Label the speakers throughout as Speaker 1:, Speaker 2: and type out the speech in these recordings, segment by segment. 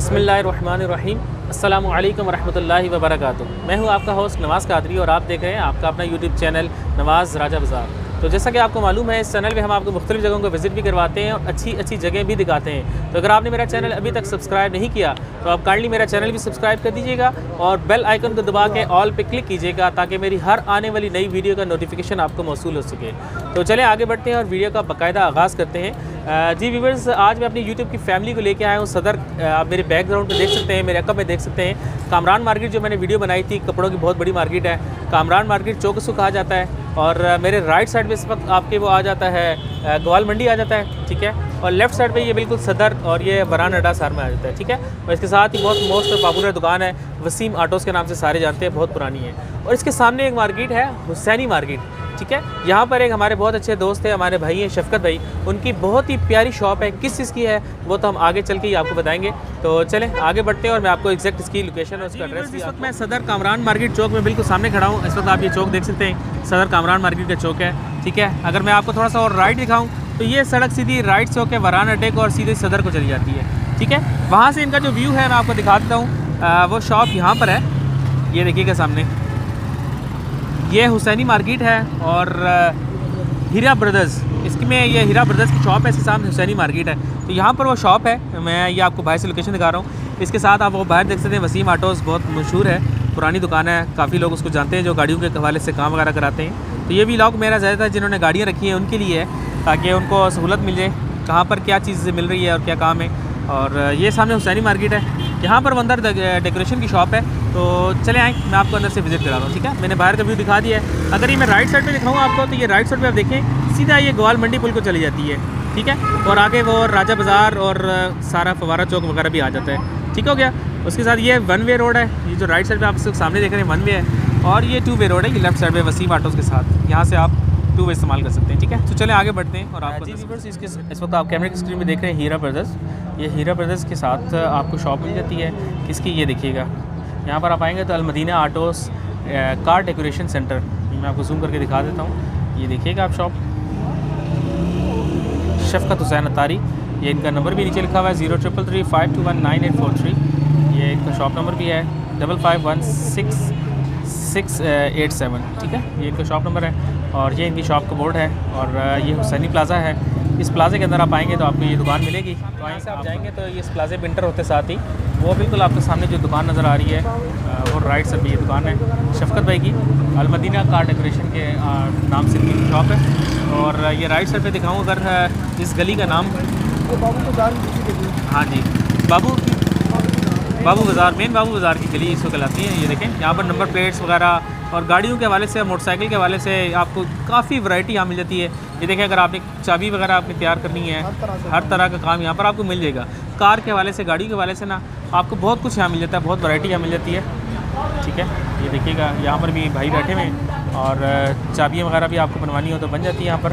Speaker 1: बिस्मिल्लाहिर्रहमानिर्रहीम। अस्सलामु अलैकुम वरहमतुल्लाहि वबरकातुहू। मैं हूं आपका होस्ट नवाज़ कादरी और आप देख रहे हैं आपका अपना यूट्यूब चैनल नवाज़ राजा बाज़ार। तो जैसा कि आपको मालूम है, इस चैनल में हम आपको मुख्तलिफ़ जगहों को विज़िट भी करवाते हैं और अच्छी अच्छी जगह भी दिखाते हैं। तो अगर आपने मेरा चैनल अभी तक सब्सक्राइब नहीं किया तो आप काइंडली मेरा चैनल भी सब्सक्राइब कर दीजिएगा और बेल आइकन को दबा के ऑल पे क्लिक कीजिएगा ताकि मेरी हर आने वाली नई वीडियो का नोटिफिकेशन आपको मौसूल हो सके। तो चलें आगे बढ़ते हैं और वीडियो का बाकायदा आगाज़ करते हैं। जी व्यूवर्स, आज मैं अपनी यूट्यूब की फैमिली को लेके आया हूँ सदर। आप मेरे बैकग्राउंड पे देख सकते हैं, मेरे अकब में देख सकते हैं कामरान मार्केट, जो मैंने वीडियो बनाई थी। कपड़ों की बहुत बड़ी मार्केट है, कामरान मार्केट चौकसू कहा जाता है। और मेरे राइट साइड पे इस वक्त आपके वो आ जाता है ग्वाल मंडी आ जाता है, ठीक है। और लेफ़्ट साइड पे ये बिल्कुल सदर और ये बरान अड्डा सार में आ जाता है, ठीक है। और इसके साथ ही बहुत मोस्ट पॉपुलर दुकान है, वसीम ऑटोज़ के नाम से सारे जानते हैं, बहुत पुरानी है। और इसके सामने एक मार्केट है हुसैनी मार्केट, ठीक है। यहाँ पर एक हमारे बहुत अच्छे दोस्त हैं, हमारे भाई हैं शफकत भाई, उनकी बहुत ही प्यारी शॉप है। किस चीज़ की है वो तो हम आगे चल के ही आपको बताएंगे। तो चलें आगे बढ़ते हैं और मैं आपको एग्जैक्ट इसकी लोकेशन और उसका एड्रेस भी। इस वक्त मैं सदर कामरान मार्केट चौक में बिल्कुल सामने खड़ा हूँ। इस वक्त आप ये चौक देख सकते हैं, सदर कामरान मार्केट का चौक है, ठीक है। अगर मैं आपको थोड़ा सा और राइट दिखाऊँ तो ये सड़क सीधी राइट से होकर वरान अड्डे को और सीधे सदर को चली जाती है, ठीक है। वहाँ से इनका जो व्यू है मैं आपको दिखा देता हूँ। वो शॉप यहाँ पर है, ये देखिएगा सामने, ये हुसैनी मार्केट है। और हीरा ब्रदर्स, इसकी में ये हीरा ब्रदर्स की शॉप है, इसके सामने हुसैनी मार्केट है। तो यहाँ पर वो शॉप है, मैं ये आपको बाहर से लोकेशन दिखा रहा हूँ। इसके साथ आप वो बाहर देख सकते हैं वसीम ऑटोज़, बहुत मशहूर है, पुरानी दुकान है, काफ़ी लोग उसको जानते हैं जो गाड़ियों के हवाले से काम वगैरह कराते हैं। तो ये भी व्लॉग मेरा ज़्यादातर जिन्होंने गाड़ियाँ रखी हैं उनके लिए है, ताकि उनको सहूलत मिल जाए कहाँ पर क्या चीज़ मिल रही है और क्या काम है। और ये सामने हुसैनी मार्केट है, यहाँ पर अंदर डेकोरेशन की शॉप है। तो चले आए, मैं आपको अंदर से विज़िट करा रहा हूँ, ठीक है। मैंने बाहर का व्यू दिखा दिया है। अगर ये मैं राइट साइड पे दिखाऊँ आपको तो ये राइट साइड पे आप देखें सीधा ये ग्वाल मंडी पुल को चली जाती है, ठीक है। और आगे वो राजा बाज़ार और सारा फवारा चौक वगैरह भी आ जाता है, ठीक हो गया। उसके साथ ये वन वे रोड है, ये जो राइट साइड पे आप सामने देख रहे हैं वन वे है। और ये टू वे रोड है, ये लेफ्ट साइड पे वसीम ऑटोज़ के साथ, यहाँ से आप टू वे इस्तेमाल कर सकते हैं, ठीक है। तो चले आगे बढ़ते हैं और आपको इसके इस वक्त आप कैमरे की स्क्रीन में देख रहे हैं हीरा ब्रदर्स। ये हीरा ब्रदर्स के साथ आपको शॉप मिल जाती है, किसकी, ये देखिएगा। यहाँ पर आप आएंगे तो Al Madina autos car decoration centre, मैं आपको जूम करके दिखा देता हूँ। ये देखिएगा आप शॉप, शफकत हुसैन अतारी, ये इनका नंबर भी नीचे लिखा हुआ है 033352198843। ये इनका शॉप नंबर भी है 55168687, ठीक है। ये इनका शॉप नंबर है और ये इनकी शॉप का बोर्ड है। और ये हुसैनी प्लाज़ा है, इस प्लाज़े के अंदर आप आएंगे तो आपको ये दुकान मिलेगी। तो वहीं से आप जाएंगे तो ये इस प्लाज़े पे इंटर होते साथ ही वो बिल्कुल आपके सामने जो दुकान नज़र आ रही है वो राइट साइड पे ये दुकान है शफकत भाई की, अलमदीना कार डेकोरेशन के नाम से इनकी शॉप है। और ये राइट साइड पे दिखाऊँ अगर इस गली का नाम, हाँ जी, बाबू बाज़ार, मेन बाबू बाज़ार की गली इसको कहलाती है। ये देखें यहाँ पर नंबर प्लेट्स वगैरह और गाड़ियों के हवाले से, मोटरसाइकिल के हवाले से आपको काफ़ी वैरायटी यहाँ मिल जाती है। ये देखें, अगर आपने चाबी वगैरह आपने तैयार करनी है, हर तरह का काम यहाँ पर आपको मिल जाएगा। कार के हवाले से, गाड़ी के हवाले से ना, आपको बहुत कुछ यहाँ मिल जाता है, बहुत वैरायटी यहाँ मिल जाती है, ठीक है। ये देखिएगा यहाँ पर भी भाई बैठे हुए हैं और चाबियाँ वगैरह भी आपको बनवानी हो तो बन जाती है यहाँ पर,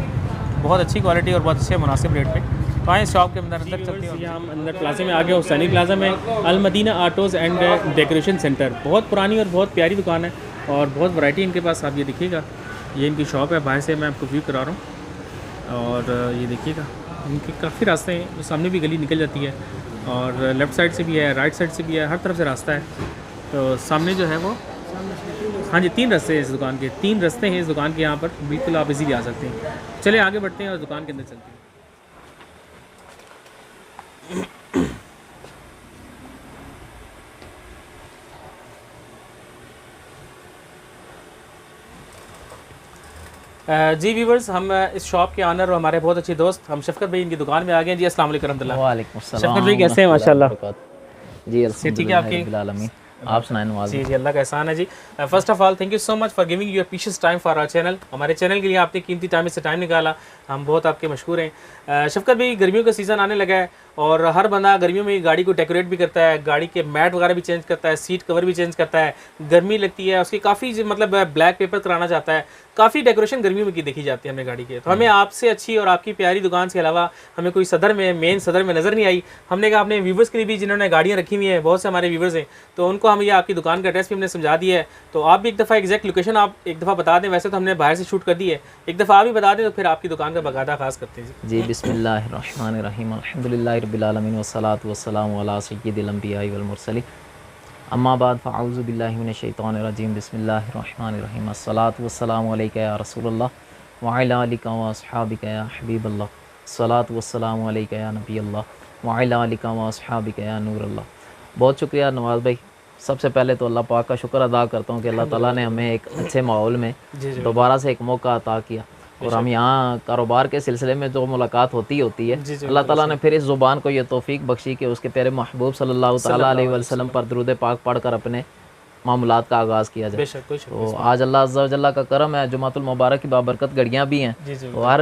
Speaker 1: बहुत अच्छी क्वालिटी और बहुत अच्छे मुनासिब रेट पे। तो आए शॉप के अंदर चलते हैं। हम अंदर प्लाज़े में आ गए, हुसैनी प्लाज़ा में Al Madina autos and decoration centre, बहुत पुरानी और बहुत प्यारी दुकान है और बहुत वैरायटी इनके पास। आप ये देखिएगा, ये इनकी शॉप है, बाहर से मैं आपको व्यू करा रहा हूँ। और ये देखिएगा इनके काफ़ी रास्ते हैं, तो सामने भी गली निकल जाती है और लेफ़्ट साइड से भी है, राइट साइड से भी है, हर तरफ से रास्ता है। तो सामने जो है वो, हाँ जी, 3 रास्ते हैं इस दुकान के, 3 रास्ते हैं इस दुकान के, यहाँ पर बिल्कुल आप इसी भी आ सकते हैं। चलिए आगे बढ़ते हैं और दुकान के अंदर चलते हैं। जी व्यूवर्स, हम इस शॉप के ऑनर और हमारे बहुत अच्छे दोस्त हम शफकत भाई इनकी दुकान में आ गए हैं। जी अस्सलाम वालेकुम रहमतुल्लाह।
Speaker 2: वालेकुम अस्सलाम।
Speaker 1: शफकत भाई कैसे हैं? माशाल्लाह
Speaker 2: जी
Speaker 1: ठीक है आपकी,
Speaker 2: आप सुनाएं नवाज़।
Speaker 1: जी अल्लाह का एहसान है जी। First of all thank you so much for giving your precious time for our channel. हमारे चैनल के लिए आपने कीमती टाइम से टाइम निकाला, हम बहुत आपके मशहूर हैं। शफकत भाई, गर्मियों का सीज़न आने लगा है और हर बंदा गर्मियों में गाड़ी को डेकोरेट भी करता है, गाड़ी के मैट वगैरह भी चेंज करता है, सीट कवर भी चेंज करता है। गर्मी लगती है, उसकी काफ़ी मतलब ब्लैक पेपर कराना चाहता है, काफ़ी डेकोरेशन गर्मियों में की देखी जाती है हमने गाड़ी के। तो हमें आपसे अच्छी और आपकी प्यारी दुकान के अलावा हमें कोई सदर में, मेन सदर में नज़र नहीं आई। हमने कहा अपने व्यूवर्स के लिए भी, जिन्होंने गाड़ियाँ रखी हुई हैं, बहुत से हमारे व्यूवर्स हैं, तो उनको हम ये आपकी दुकान का एड्रेस भी हमने समझा दिया है। तो आप भी एक दफ़ा एग्जैक्ट लोकेशन आप एक दफ़ा बता दें। वैसे तो हमने बाहर से शूट कर दी है, एक दफ़ा आप भी बता दें तो फिर आपकी दुकान का बाकायदा खास करते हैं।
Speaker 2: जी बिस्मिल्लाहिर्रहमानिर्रहीम, अल्हम्दुलिल्लाहि अल्हम्दुलिल्लाहि रब्बिल आलमीन वस्सलातु वस्सलामु अला सय्यिदिल अंबियाइ वल मुरसलीन अम्मा बाद फ़अऊज़ु बिल्लाहि मिनश शैतानिर रजीम बिस्मिल्लाहिर रहमानिर रहीम अस्सलातु वस्सलामु अलैका या रसूलल्लाह व अला आलिका व अस्हाबिका या हबीबल्लाह अस्सलातु वस्सलामु अलैका या नबीयल्लाह व अला आलिका व अस्हाबिका या नूरल्लाह। बहुत शुक्रिया नवाज़ भाई। सबसे पहले तो अल्लाह पाक का शुक्र अदा करता हूँ कि अल्लाह ताला ने हमें एक अच्छे माहौल में दोबारा से एक मौका अता किया और हम यहाँ कारोबार के सिलसिले में जो मुलाकात होती है अल्लाह ताला ने फिर इस ज़ुबान को ये तौफीक बख्शी कि उसके प्यारे महबूब सल्लल्लाहु ताला अलैहि वसल्लम पर दरूद पाक पढ़कर अपने मामलात का आगाज़ किया जाए। तो आज अल्लाह अज़्ज़ा व जल्ला का करम है, जुमातुल मुबारक की बाबरकत घड़ियाँ भी हैं, तो हर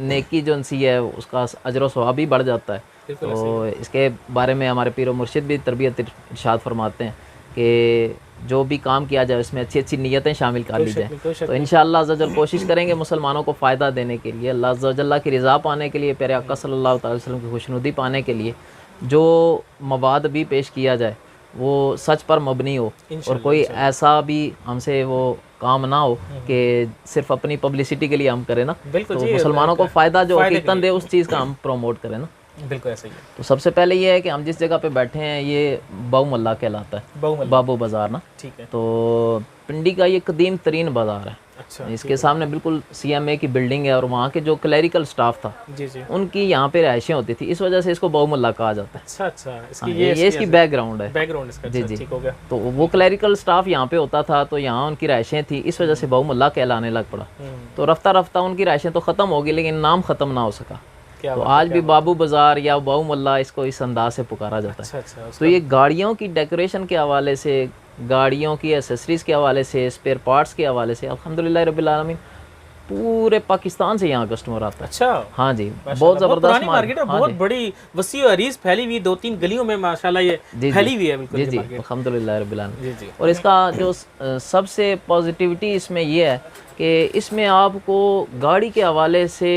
Speaker 2: नेकी जो सी है उसका अजर व सवाब भी बढ़ जाता है। तो इसके बारे में हमारे पीर व मुर्शिद भी तरबियत इरशाद फरमाते हैं कि जो भी काम किया जाए उसमें अच्छी अच्छी नीयतें शामिल कर ली जाए। तो इंशाअल्लाह अज़्ज़ा वजल कोशिश करेंगे मुसलमानों को फ़ायदा देने के लिए, अल्लाह अज़्ज़ा वजल्ला की रज़ा पाने के लिए, प्यारे आका सल्लल्लाहु अलैहि वसल्लम की खुशनुदी पाने के लिए जो मवाद भी पेश किया जाए वो सच पर मबनी हो और कोई ऐसा भी हमसे वो काम ना हो कि सिर्फ अपनी पब्लिसिटी के लिए हम करें ना, तो मुसलमानों को फ़ायदा जो हकीकतन दे उस चीज़ का हम प्रमोट करें ना।
Speaker 1: बिल्कुल ऐसा ही है।
Speaker 2: तो सबसे पहले ये है कि हम जिस जगह पे बैठे हैं ये बाऊ मल्ला कहलाता है, बाबू बाज़ार ना।
Speaker 1: ठीक है।
Speaker 2: तो पिंडी का ये कदीम तरीन बाज़ार है।
Speaker 1: अच्छा।
Speaker 2: इसके सामने बिल्कुल CMA की बिल्डिंग है और वहाँ के जो क्लैरिकल स्टाफ था उनकी यहाँ पे रहायशें होती थी, इस वजह से इसको बाऊ मल्ला कहा जाता है।
Speaker 1: अच्छा।
Speaker 2: ये इसकी बैकग्राउंड है।
Speaker 1: बैकग्राउंड इसका।
Speaker 2: जी जी।
Speaker 1: ठीक हो गया।
Speaker 2: तो वो क्लैरिकल स्टाफ यहाँ पे होता था तो यहाँ उनकी रहायशें थी, इस वजह से बाऊ मल्ला कहलाने लग पड़ा। तो रफ्ता रफ्ता उनकी रहायशें तो ख़त्म हो गई लेकिन नाम ख़त्म ना हो सका। तो आज भी बाबू बाज़ार या बाऊ मल्ला इसको इस अंदाज से पुकारा जाता है।
Speaker 1: अच्छा।
Speaker 2: तो ये गाड़ियों की डेकोरेशन के हवाले से, गाड़ियों की एसेसरीज़ के हवाले से, स्पेयर पार्ट्स के हवाले से अल्हम्दुलिल्लाह रब्बिल आलमीन पूरे पाकिस्तान से यहाँ कस्टमर आता है।
Speaker 1: अच्छा।
Speaker 2: हाँ जी, बहुत ज़बरदस्त
Speaker 1: मार्केट है, बहुत बड़ी वसी और अरीज फैली हुई, 2-3 गलियों में माशाल्लाह ये फैली हुई है। बिल्कुल
Speaker 2: जी अल्हम्दुलिल्लाह रब्बिल आलमीन। और इसका जो सबसे पॉजिटिविटी इसमें ये है कि इसमें आपको गाड़ी के हवाले से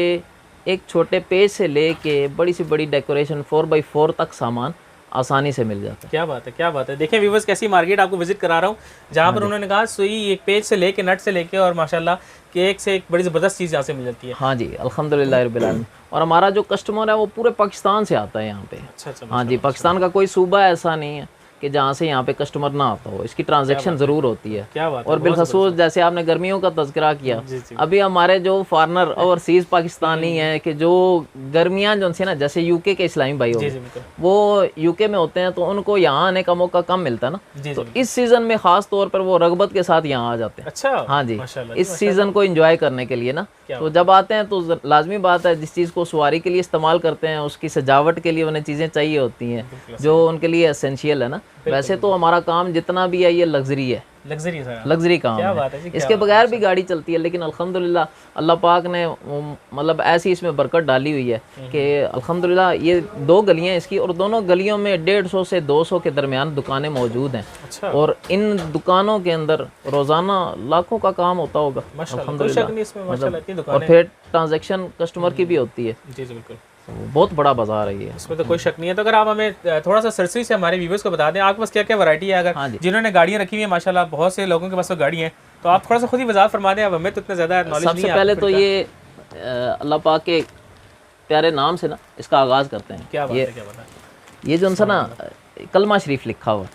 Speaker 2: एक छोटे पेज से लेके बड़ी से बड़ी डेकोरेशन 4x4 तक सामान आसानी से मिल जाता है।
Speaker 1: क्या बात है, क्या बात है। देखें व्यूवर्स कैसी मार्केट आपको विजिट करा रहा हूँ जहाँ पर उन्होंने कहा सुई एक पेज से लेके नट से लेके और माशाल्लाह कि एक से एक बड़ी ज़बरदस्त चीज़ यहाँ से मिल जाती है।
Speaker 2: हाँ जी अल्हम्दुलिल्लाह रब्बिल आलमीन। और हमारा जो कस्टमर है वो पूरे पाकिस्तान से आता है यहाँ पे।
Speaker 1: अच्छा।
Speaker 2: हाँ जी, पाकिस्तान का कोई सूबा ऐसा नहीं है कि जहाँ से यहाँ पे कस्टमर ना आता हो, इसकी ट्रांजैक्शन ज़रूर होती है।
Speaker 1: क्या बात है।
Speaker 2: और बिलखसूस जैसे आपने गर्मियों का तज़किरा किया, अभी हमारे जो फॉरनर ओवरसीज़ पाकिस्तानी हैं कि जो गर्मियाँ जो सी ना, जैसे यूके के इस्लामी भाई हो वो यूके में होते हैं तो उनको यहाँ आने का मौका कम मिलता है ना, तो इस सीज़न में ख़ास तौर पर वो रगबत के साथ यहाँ आ जाते हैं।
Speaker 1: अच्छा।
Speaker 2: हाँ जी, इस सीज़न को इंजॉय करने के लिए ना, तो जब आते हैं तो लाजमी बात है जिस चीज़ को सवारी के लिए इस्तेमाल करते हैं उसकी सजावट के लिए उन्हें चीज़ें चाहिए होती हैं जो उनके लिए एसेंशियल है ना। वैसे तो हमारा काम जितना भी है ये लग्जरी है, लग्जरी काम है, इसके बगैर भी गाड़ी चलती है, लेकिन अल्हम्दुलिल्लाह अल्लाह पाक ने मतलब ऐसी इसमें बरकत डाली हुई है कि अल्हम्दुलिल्लाह ये 2 गलियां इसकी और दोनों गलियों में 150 से 200 के दरमियान दुकानें मौजूद हैं।
Speaker 1: अच्छा।
Speaker 2: और इन दुकानों के अंदर रोज़ाना लाखों का काम होता होगा अल्हम्दुलिल्लाह। और फिर ट्रांजैक्शन कस्टमर की भी होती है।
Speaker 1: जी बिल्कुल,
Speaker 2: बहुत बड़ा बाजार है ये,
Speaker 1: इसमें तो कोई शक नहीं है। तो अगर आप हमें थोड़ा सा सरसरी से हमारे व्यूवर्स को बता दें आपके पास क्या क्या वैरायटी है, अगर जिन्होंने गाड़ियाँ रखी हुई है माशाल्लाह बहुत से लोगों के पास तो गाड़ी है, तो आप थोड़ा सा खुद ही वजाहत फरमा दें। अब हमें तो इतना ज़्यादा नॉलेज नहीं है।
Speaker 2: सबसे पहले तो ये अल्लाह पाक के प्यारे नाम से ना इसका आगाज़ करते हैं।
Speaker 1: क्या बात है, क्या बात है।
Speaker 2: ये जो सा ना कलमा शरीफ लिखा हुआ।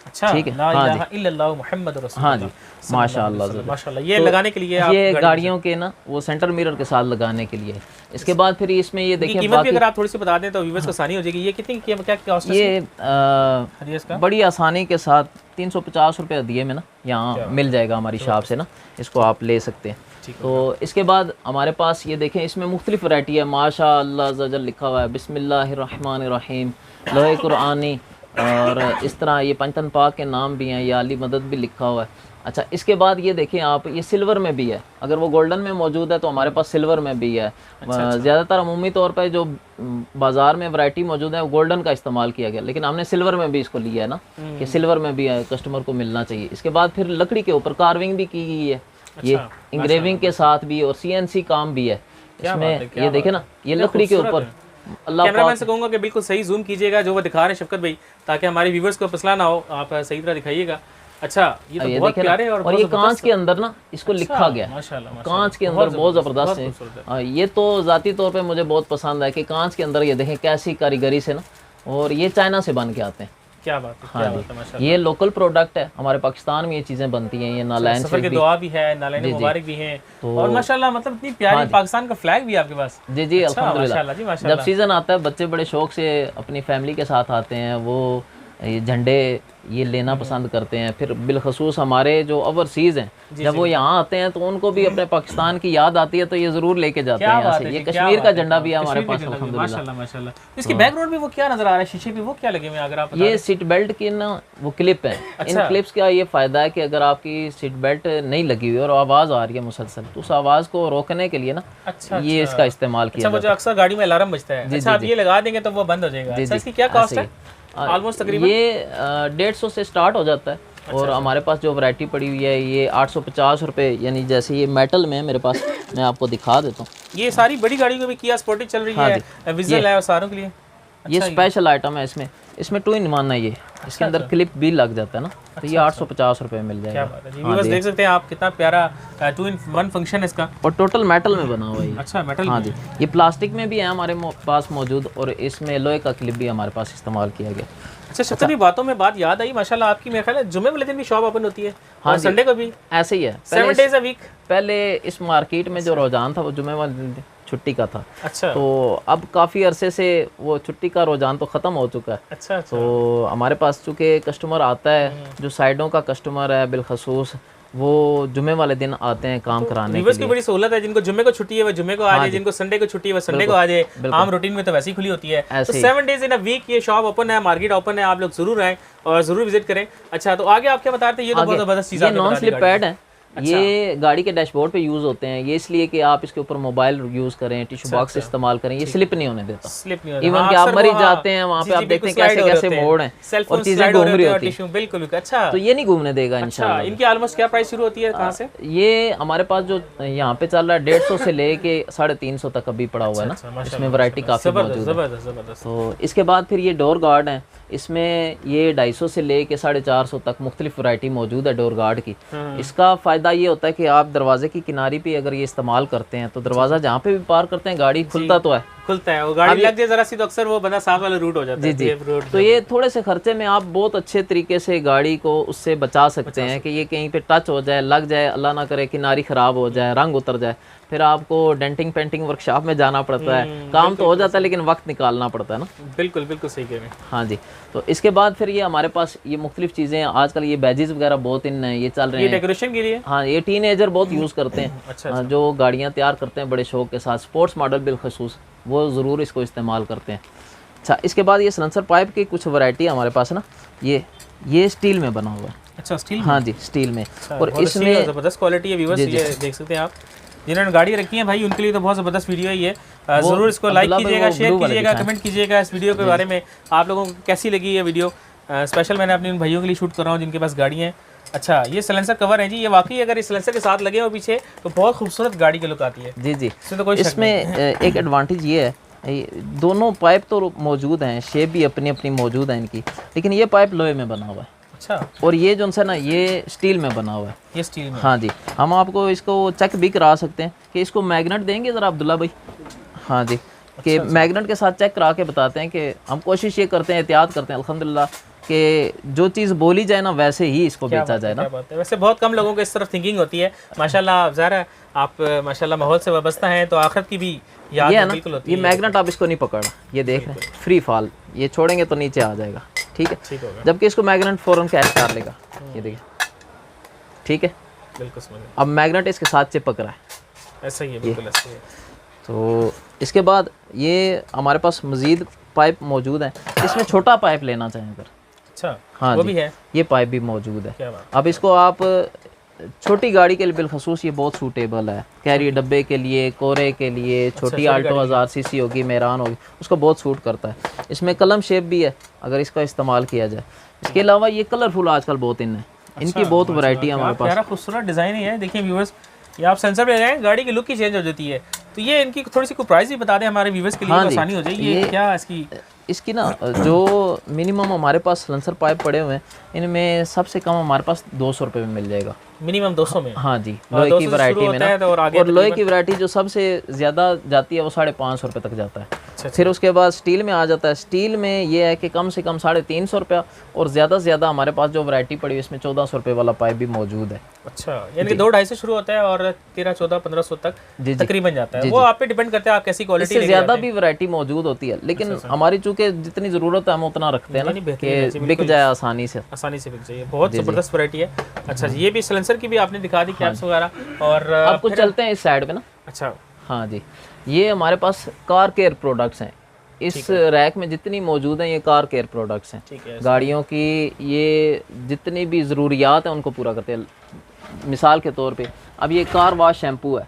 Speaker 1: अच्छा।
Speaker 2: ठीक है।
Speaker 1: ला इलाहा इल्लल्लाह मुहम्मद रसूलुल्लाह।
Speaker 2: हाँ जी माशाअल्लाह।
Speaker 1: ये लगाने के लिए
Speaker 2: ये गाड़ियों के ना वो सेंटर मिरर के साथ लगाने के लिए। इसके बाद फिर इसमें ये देखिए
Speaker 1: कीमत भी अगर आप थोड़ी सी बता दें तो व्यूअर्स को आसानी हो जाएगी। ये कितनी क्या कॉस्ट है?
Speaker 2: ये बड़ी आसानी के साथ 350 रुपये दिए में ना यहाँ मिल जाएगा हमारी शॉप से ना, इसको आप ले सकते हैं। तो इसके बाद हमारे पास ये देखें इसमें मुख्तलिफ वैरायटी है। माशाअल्लाह अज़्ज़ा वजल लिखा हुआ है, बिस्मिल्लाहिर्रहमानिर्रहीम, लोहे कुरानी, और इस तरह ये पंचतन पाक के नाम भी हैं, या अली मदद भी लिखा हुआ है। अच्छा, इसके बाद ये देखें आप, ये सिल्वर में भी है, अगर वो गोल्डन में मौजूद है तो हमारे पास सिल्वर में भी है। ज़्यादातर अमूमी तौर पर जो बाज़ार में वैरायटी मौजूद है वो गोल्डन का इस्तेमाल किया गया, लेकिन हमने सिल्वर में भी इसको लिया है ना कि सिल्वर में भी है, कस्टमर को मिलना चाहिए। इसके बाद फिर लकड़ी के ऊपर कार्विंग भी की गई है, ये इंग्रेविंग के साथ भी, और CNC काम भी है इसमें। ये देखें ना, ये लकड़ी के ऊपर।
Speaker 1: कैमरामैन से कहूँगा कि बिल्कुल सही जूम कीजिएगा जो वो दिखा रहे हैं शफकत भाई, ताकि हमारे व्यूवर्स को मसला ना हो, आप सही तरह दिखाइएगा। अच्छा, ये तो बहुत प्यारे और
Speaker 2: ये कांच के अंदर ना इसको लिखा गया,
Speaker 1: माशाल्लाह,
Speaker 2: कांच के अंदर बहुत ज़बरदस्त है। ये तो ज़ाती तौर पे मुझे बहुत पसंद है कि कांच के अंदर ये देखें कैसी कारीगरी से ना और ये चाइना से बन के आते हैं।
Speaker 1: क्या बात है,
Speaker 2: हाँ
Speaker 1: क्या
Speaker 2: जी,
Speaker 1: बात है, माशाल्लाह।
Speaker 2: ये लोकल प्रोडक्ट है, हमारे पाकिस्तान में ये चीज़ें बनती हैं। ये नालैन
Speaker 1: सफर
Speaker 2: से
Speaker 1: की
Speaker 2: भी,
Speaker 1: दुआ भी है, नालैन
Speaker 2: जी, जी।
Speaker 1: मुबारक भी हैं,
Speaker 2: तो
Speaker 1: और माशाल्लाह मतलब इतनी प्यारी
Speaker 2: हाँ जी।
Speaker 1: पाकिस्तान का फ्लैग भी है आपके पास।
Speaker 2: जी जी,
Speaker 1: अच्छा,
Speaker 2: अल्हम्दुलिल्लाह।
Speaker 1: माशाल्लाह जी,
Speaker 2: जब
Speaker 1: माशाल्लाह।
Speaker 2: सीज़न आता है बच्चे बड़े शौक से अपनी फैमिली के साथ आते हैं, वो ये झंडे ये लेना पसंद करते हैं। फिर बिलखसूस हमारे जो ओवरसीज़ हैं, जब वो यहाँ आते हैं तो उनको भी अपने पाकिस्तान की याद आती है, तो ये ज़रूर लेके जाते हैं
Speaker 1: क्या
Speaker 2: यहाँ
Speaker 1: बात
Speaker 2: से।
Speaker 1: है
Speaker 2: ये
Speaker 1: जी, क्या
Speaker 2: कश्मीर
Speaker 1: बात
Speaker 2: का
Speaker 1: है,
Speaker 2: झंडा भी है
Speaker 1: कश्मीर
Speaker 2: हमारे
Speaker 1: के
Speaker 2: पास,
Speaker 1: झंडा भी,
Speaker 2: अल्हम्दुलिल्लाह।
Speaker 1: माशाल्लाह माशाल्लाह। तो इसके बैकग्राउंड में वो क्या नजर आ रहा है शीशे पे, वो क्या लगे हुए हैं अगर आप बता
Speaker 2: ये
Speaker 1: दें?
Speaker 2: सीट बेल्ट की ना वो क्लिप है। इन
Speaker 1: अच्छा।
Speaker 2: क्लिप्स का ये फ़ायदा है कि अगर आपकी सीट बेल्ट नहीं लगी हुई और आवाज़ आ रही है मुसलसल, तो उस आवाज़ को रोकने के लिए ना
Speaker 1: अच्छा,
Speaker 2: ये इसका इस्तेमाल किया
Speaker 1: अच्छा, वो जो अक्सर गाड़ी में अलार्म बजता है, अच्छा आप ये लगा देंगे तो वो बंद हो जाएगा। अच्छा, इसकी क्या कॉस्ट है ऑलमोस्ट तकरीबन?
Speaker 2: ये 150 से स्टार्ट हो जाता है। और हमारे पास जो वैरायटी पड़ी हुई है ये 850 रुपये, यानी जैसे ये मेटल में है मेरे पास, मैं आपको दिखा देता हूँ।
Speaker 1: ये सारी बड़ी गाड़ियों में भी किया स्पोर्टिव चल रही है, विज़ल है और सारों के लिए।
Speaker 2: ये स्पेशल आइटम है। इसमें 2 in 1 है। ये इसके अंदर क्लिप भी लग जाता है ना, तो ये 850 रुपये मिल
Speaker 1: क्या
Speaker 2: जाएगा।
Speaker 1: बात है जी, व्यूअर्स देख सकते हैं आप कितना प्यारा 2 in 1 फंक्शन है इसका।
Speaker 2: और टोटल मेटल में बना हुआ है ये।
Speaker 1: अच्छा, मेटल।
Speaker 2: हाँ जी, ये प्लास्टिक में भी है हमारे पास मौजूद, और इसमें लोहे का क्लिप भी हमारे पास इस्तेमाल किया गया।
Speaker 1: अच्छा, शक्कर भी बातों में बात याद आई, माशाल्लाह आपकी मेरे ख्याल है जुम्मे वाले दिन भी शॉप ओपन होती है और संडे को भी।
Speaker 2: ऐसे ही है,
Speaker 1: 7 days a week।
Speaker 2: पहले इस मार्केट में जो रुझान था वो जुमे वाले दिन छुट्टी का था।
Speaker 1: अच्छा,
Speaker 2: तो अब काफ़ी अरसे से वो छुट्टी का रुझान तो ख़त्म हो चुका है।
Speaker 1: अच्छा, अच्छा।
Speaker 2: तो हमारे पास चूँकि कस्टमर आता है, जो साइडों का कस्टमर है बिलखसूस, वो जुमे वाले दिन आते हैं काम कराने के
Speaker 1: व्यूअर्स की
Speaker 2: लिए।
Speaker 1: बड़ी सहूलत है, जिनको जुम्मे को छुट्टी है वो जुम्मे को आ जाए, जिनको संडे को छुट्टी है वो संडे को आ जाए। आम रूटीन में तो वैसे ही खुली होती है। तो 7 days in a week ये शॉप ओपन है, मार्केट ओपन है, आप लोग जरूर आएँ और जरूर विजिट करें। अच्छा, तो आगे आप क्या बता रहे थे? ये तो बहुत जबरदस्त चीज़
Speaker 2: ये नॉन स्लिप पैड है। ये गाड़ी के डैशबोर्ड पे यूज़ होते हैं। ये इसलिए कि आप इसके ऊपर मोबाइल यूज़ करें, टिश्यू बॉक्स इस्तेमाल करें, ये स्लिप नहीं होने देता।
Speaker 1: स्लिप नहीं होता।
Speaker 2: इवन कि आप मरीज जाते हैं वहाँ पे, आप देखते हैं कैसे कैसे मोड़ हैं और चीज़ें घूम रही होती हैं,
Speaker 1: बिल्कुल। अच्छा,
Speaker 2: तो ये नहीं घूमने देगा इंशाल्लाह।
Speaker 1: इनकी ऑलमोस्ट क्या प्राइस शुरू होती है, कहाँ से?
Speaker 2: ये हमारे पास जो यहाँ पे चल रहा है 150 से लेके 350 तक अभी पड़ा हुआ है ना। इसमें वैरायटी काफ़ी मौजूद है।
Speaker 1: जबरदस्त।
Speaker 2: तो इसके बाद फिर ये डोर गार्ड हैं। इसमें ये 250 से लेके 450 तक मुख्तलिफ वैरायटी मौजूद है डोर गार्ड की। इसका फ़ायदा ये होता है कि आप दरवाजे की किनारी पे अगर ये इस्तेमाल करते हैं तो दरवाज़ा जहाँ पे भी पार करते हैं गाड़ी खुलता तो है,
Speaker 1: खुलता है। वो गाड़ी लग जाए जरा सी तो अक्सर वो बंदा साथ वाला रूट हो जाता है।
Speaker 2: जी। तो ये थोड़े से खर्चे में आप बहुत अच्छे तरीके से गाड़ी को उससे बचा सकते हैं कि ये कहीं पे टच हो जाए, लग जाए, अल्लाह ना करे किनारी ख़राब हो जाए, रंग उतर जाए, फिर आपको डेंटिंग पेंटिंग वर्कशॉप में जाना पड़ता है। काम तो हो जाता है लेकिन वक्त निकालना पड़ता है ना।
Speaker 1: बिल्कुल बिल्कुल सही कह रहे हैं।
Speaker 2: हाँ जी। तो इसके बाद फिर ये हमारे पास ये मुख्तलिफ चीज़ें हैं। आजकल ये बैजेस वगैरह बहुत इन ये चल रहे
Speaker 1: ये
Speaker 2: हैं,
Speaker 1: डेकोरेशन के लिए।
Speaker 2: हाँ ये टीनेजर बहुत यूज़ करते हैं।
Speaker 1: अच्छा।
Speaker 2: जो गाड़ियाँ तैयार करते हैं बड़े शौक के साथ, स्पोर्ट्स मॉडल बिलखसूस, वो ज़रूर इसको इस्तेमाल करते हैं। अच्छा, इसके बाद ये सलेंसर पाइप की कुछ वैरायटी हमारे पास है ना। ये स्टील में बना हुआ है।
Speaker 1: अच्छा, स्टील।
Speaker 2: हाँ जी, स्टील में। और
Speaker 1: बहुत
Speaker 2: इसमें
Speaker 1: ज़बरदस्त क्वालिटी है व्यूअर्स, ये देख सकते हैं आप। जिन्होंने गाड़ी रखी है भाई उनके लिए तो बहुत ज़बरदस्त वीडियो है ये। ज़रूर इसको लाइक कीजिएगा, शेयर कीजिएगा, कमेंट कीजिएगा इस वीडियो के बारे में, आप लोगों को कैसी लगी ये वीडियो। स्पेशल मैंने अपने उन भाइयों के लिए शूट कर रहा हूँ जिनके पास गाड़ी है। अच्छा, ये सिलेंसर कवर है जी, ये वाकई अगर इस सिलेंसर के साथ लगे हो पीछे तो बहुत खूबसूरत गाड़ी की लुक आती है।
Speaker 2: जी।
Speaker 1: इसमें तो कोई शक
Speaker 2: इसमें एक एडवांटेज ये है, दोनों पाइप तो मौजूद हैं, शेप भी अपनी अपनी मौजूद है इनकी, लेकिन ये पाइप लोहे में बना हुआ है।
Speaker 1: अच्छा,
Speaker 2: और ये जो है ना ये स्टील में बना हुआ है।
Speaker 1: ये स्टील में।
Speaker 2: हाँ जी, हम आपको इसको चेक भी करा सकते हैं कि इसको मैग्नेट देंगे ज़रा अब्दुल्ला भाई। हाँ जी, कि मैग्नेट के साथ चेक करा के बताते हैं कि हम कोशिश ये करते हैं, एहतियात करते हैं अल्हम्दुलिल्लाह कि जो चीज़ बोली जाए ना वैसे ही इसको बेचा जाए ना।
Speaker 1: वैसे बहुत कम लोगों को इस तरफ थिंकिंग होती है। माशाल्लाह ज़ाहिर आप माशाल्लाह माहौल से वाबस्ता हैं तो आखिरत की भी याद
Speaker 2: है ना।
Speaker 1: बिल्कुल होती है।
Speaker 2: ये मैग्नेट आप इसको नहीं पकड़ना, ये देख रहे हैं फ्री फॉल, ये छोड़ेंगे तो नीचे आ जाएगा, ठीक है।
Speaker 1: ठीक होगा।
Speaker 2: जबकि इसको मैग्नेट फ़ौरन कैच कर लेगा, ये देखिए, ठीक है।
Speaker 1: बिल्कुल समझ।
Speaker 2: अब मैग्नेट इसके साथ चिपक रहा है,
Speaker 1: ऐसा ही है, बिल्कुल ऐसा ही है।
Speaker 2: तो इसके बाद ये हमारे पास मज़ीद पाइप मौजूद है। इसमें छोटा पाइप लेना चाहें अगर,
Speaker 1: अच्छा,
Speaker 2: हाँ
Speaker 1: वो
Speaker 2: जी,
Speaker 1: भी है,
Speaker 2: ये पाइप भी मौजूद है।
Speaker 1: क्या बात।
Speaker 2: अब इसको आप छोटी गाड़ी के लिए बिलखसूस ये बहुत सूटेबल है, कैरी डब्बे के लिए, कोरे के लिए, छोटी आल्टो 1000 सीसी होगी, मेरान होगी, उसको बहुत सूट करता है। इसमें कलम शेप भी है अगर इसका इस्तेमाल किया जाए। इसके अलावा ये कलरफुल आजकल बहुत इन है, इनकी बहुत वैरायटी है हमारे पास।
Speaker 1: प्यारा खूबसूरत डिज़ाइन ही है। देखिए व्यूअर्स, ये आप सेंसर पे लगाएं गाड़ी की लुक ही चेंज हो जाती है। तो ये इनकी थोड़ी सी प्राइस भी बता दें हमारे व्यूअर्स के लिए,
Speaker 2: हाँ
Speaker 1: आसानी हो जाएगी। ये क्या
Speaker 2: इसकी ना जो मिनिमम हमारे पास सलेंसर पाइप पड़े हुए हैं, इनमें सबसे कम हमारे पास 200 रुपये में मिल जाएगा।
Speaker 1: मिनिमम 200 में।
Speaker 2: हाँ जी,
Speaker 1: और
Speaker 2: लोहे
Speaker 1: 200
Speaker 2: की
Speaker 1: से
Speaker 2: वैरायटी
Speaker 1: शुरू
Speaker 2: में
Speaker 1: होता है
Speaker 2: ना,
Speaker 1: तो और आगे
Speaker 2: और लोहे
Speaker 1: तकरीबन-
Speaker 2: की वैरायटी जो सबसे ज़्यादा जाती है वो 550 रुपये तक जाता है।
Speaker 1: अच्छा,
Speaker 2: फिर उसके बाद स्टील में आ जाता है। स्टील में ये है कि कम से कम 350 रुपया, और ज़्यादा से ज़्यादा हमारे पास जो वैरायटी पड़ी है इसमें 1400 रुपये वाला पाइप भी मौजूद है।
Speaker 1: अच्छा, यानी कि 2-2.5 से शुरू होता है और 13, 14, 1500 तक
Speaker 2: जी जी
Speaker 1: तकरीबन जाता है।
Speaker 2: जी
Speaker 1: वो
Speaker 2: जी।
Speaker 1: आप पे डिपेंड करता है आप कैसी क्वालिटी
Speaker 2: इससे
Speaker 1: लेके
Speaker 2: ज़्यादा
Speaker 1: जाते
Speaker 2: भी
Speaker 1: हैं।
Speaker 2: वैरायटी मौजूद होती है, लेकिन हमारी चूँकि जितनी ज़रूरत है हम उतना रखते हैं ना,
Speaker 1: नहीं, बेहतरीन है जी,
Speaker 2: कि बिक
Speaker 1: बिल्कुल।
Speaker 2: जाए आसानी से।
Speaker 1: आसानी से बिक जाइए, बहुत ज़बरदस्त वैरायटी है। अच्छा जी, ये भी सिलेंसर की भी आपने दिखा दी कैप्स वगैरह। और
Speaker 2: आपको चलते हैं इस साइड पे ना।
Speaker 1: अच्छा,
Speaker 2: हाँ जी, ये हमारे पास कार केयर प्रोडक्ट्स हैं। इस रैक में जितनी मौजूद हैं ये कार केयर प्रोडक्ट्स हैं।
Speaker 1: ठीक है।
Speaker 2: गाड़ियों की ये जितनी भी ज़रूरियात हैं उनको पूरा करते हैं। मिसाल के तौर पे अब ये कार वॉश शैम्पू है,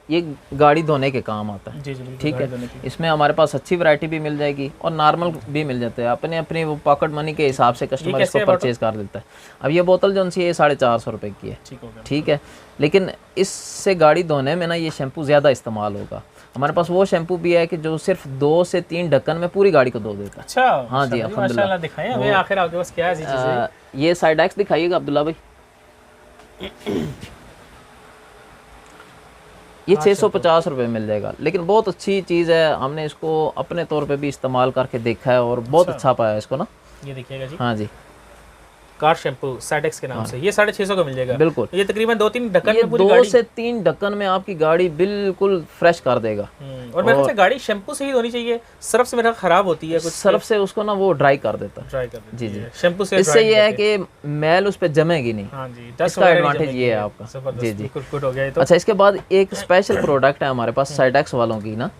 Speaker 2: ये गाड़ी धोने के काम आता है।
Speaker 1: जी जी, बिल्कुल,
Speaker 2: ठीक
Speaker 1: गाड़ी
Speaker 2: है,
Speaker 1: धोने की।
Speaker 2: इसमें हमारे पास अच्छी वैरायटी भी मिल जाएगी और नॉर्मल भी मिल जाते हैं। अपने अपने वो पॉकेट मनी के हिसाब से कस्टमर
Speaker 1: कैसे
Speaker 2: इसको
Speaker 1: है
Speaker 2: परचेज कर देता है। अब ये बोतल जो सी है 450 रुपये की है।
Speaker 1: ठीक हो गया।
Speaker 2: ठीक है, लेकिन इससे गाड़ी धोने में ना ये शैम्पू ज़्यादा इस्तेमाल होगा। हमारे पास वो शैम्पू भी है कि जो सिर्फ 2 से 3 ढक्कन में पूरी गाड़ी को धो देता है।
Speaker 1: अच्छा,
Speaker 2: हाँ जी,
Speaker 1: माशाल्लाह
Speaker 2: अल्हम्दुलिल्लाह।
Speaker 1: दिखाएं हमें आखिर आपके पास क्या ऐसी चीज़ें।
Speaker 2: ये साइड एक्स दिखाइएगा अब्दुल्ला भाई। ये 650 रुपये मिल जाएगा, लेकिन बहुत अच्छी चीज़ है। हमने इसको अपने तौर पे भी इस्तेमाल करके देखा है और बहुत अच्छा पाया इसको ना।
Speaker 1: ये देखिएगा जी,
Speaker 2: हाँ जी,
Speaker 1: कार शैम्पू सेटेक्स के नाम से, ये 650 का मिल जाएगा।
Speaker 2: बिल्कुल।
Speaker 1: ये तकरीबन 2-3 ढक्कन
Speaker 2: ये
Speaker 1: में पूरी
Speaker 2: 2
Speaker 1: गाड़ी।
Speaker 2: से 3 ढक्कन में आपकी गाड़ी बिल्कुल फ्रेश कर देगा।
Speaker 1: और मेरे ख्याल से गाड़ी शैम्पू से ही धोनी चाहिए, सर्फ से मेरा खराब होती है कुछ।
Speaker 2: सर्फ से उसको ना वो ड्राई कर देता है।
Speaker 1: ट्राई कर देते
Speaker 2: जी जी,
Speaker 1: हैं। शैम्पू से
Speaker 2: इससे
Speaker 1: dry
Speaker 2: ये है
Speaker 1: करते
Speaker 2: कि मैल उस पर जमेगी नहीं।
Speaker 1: हाँ जी,
Speaker 2: इसका एडवांटेज ये है आपका।
Speaker 1: जबरदस्त,
Speaker 2: जी जी।
Speaker 1: बिल्कुल गुड हो गया ये तो।
Speaker 2: अच्छा, इसके बाद एक स्पेशल प्रोडक्ट है हमारे पास साइडेक्स वालों की ना।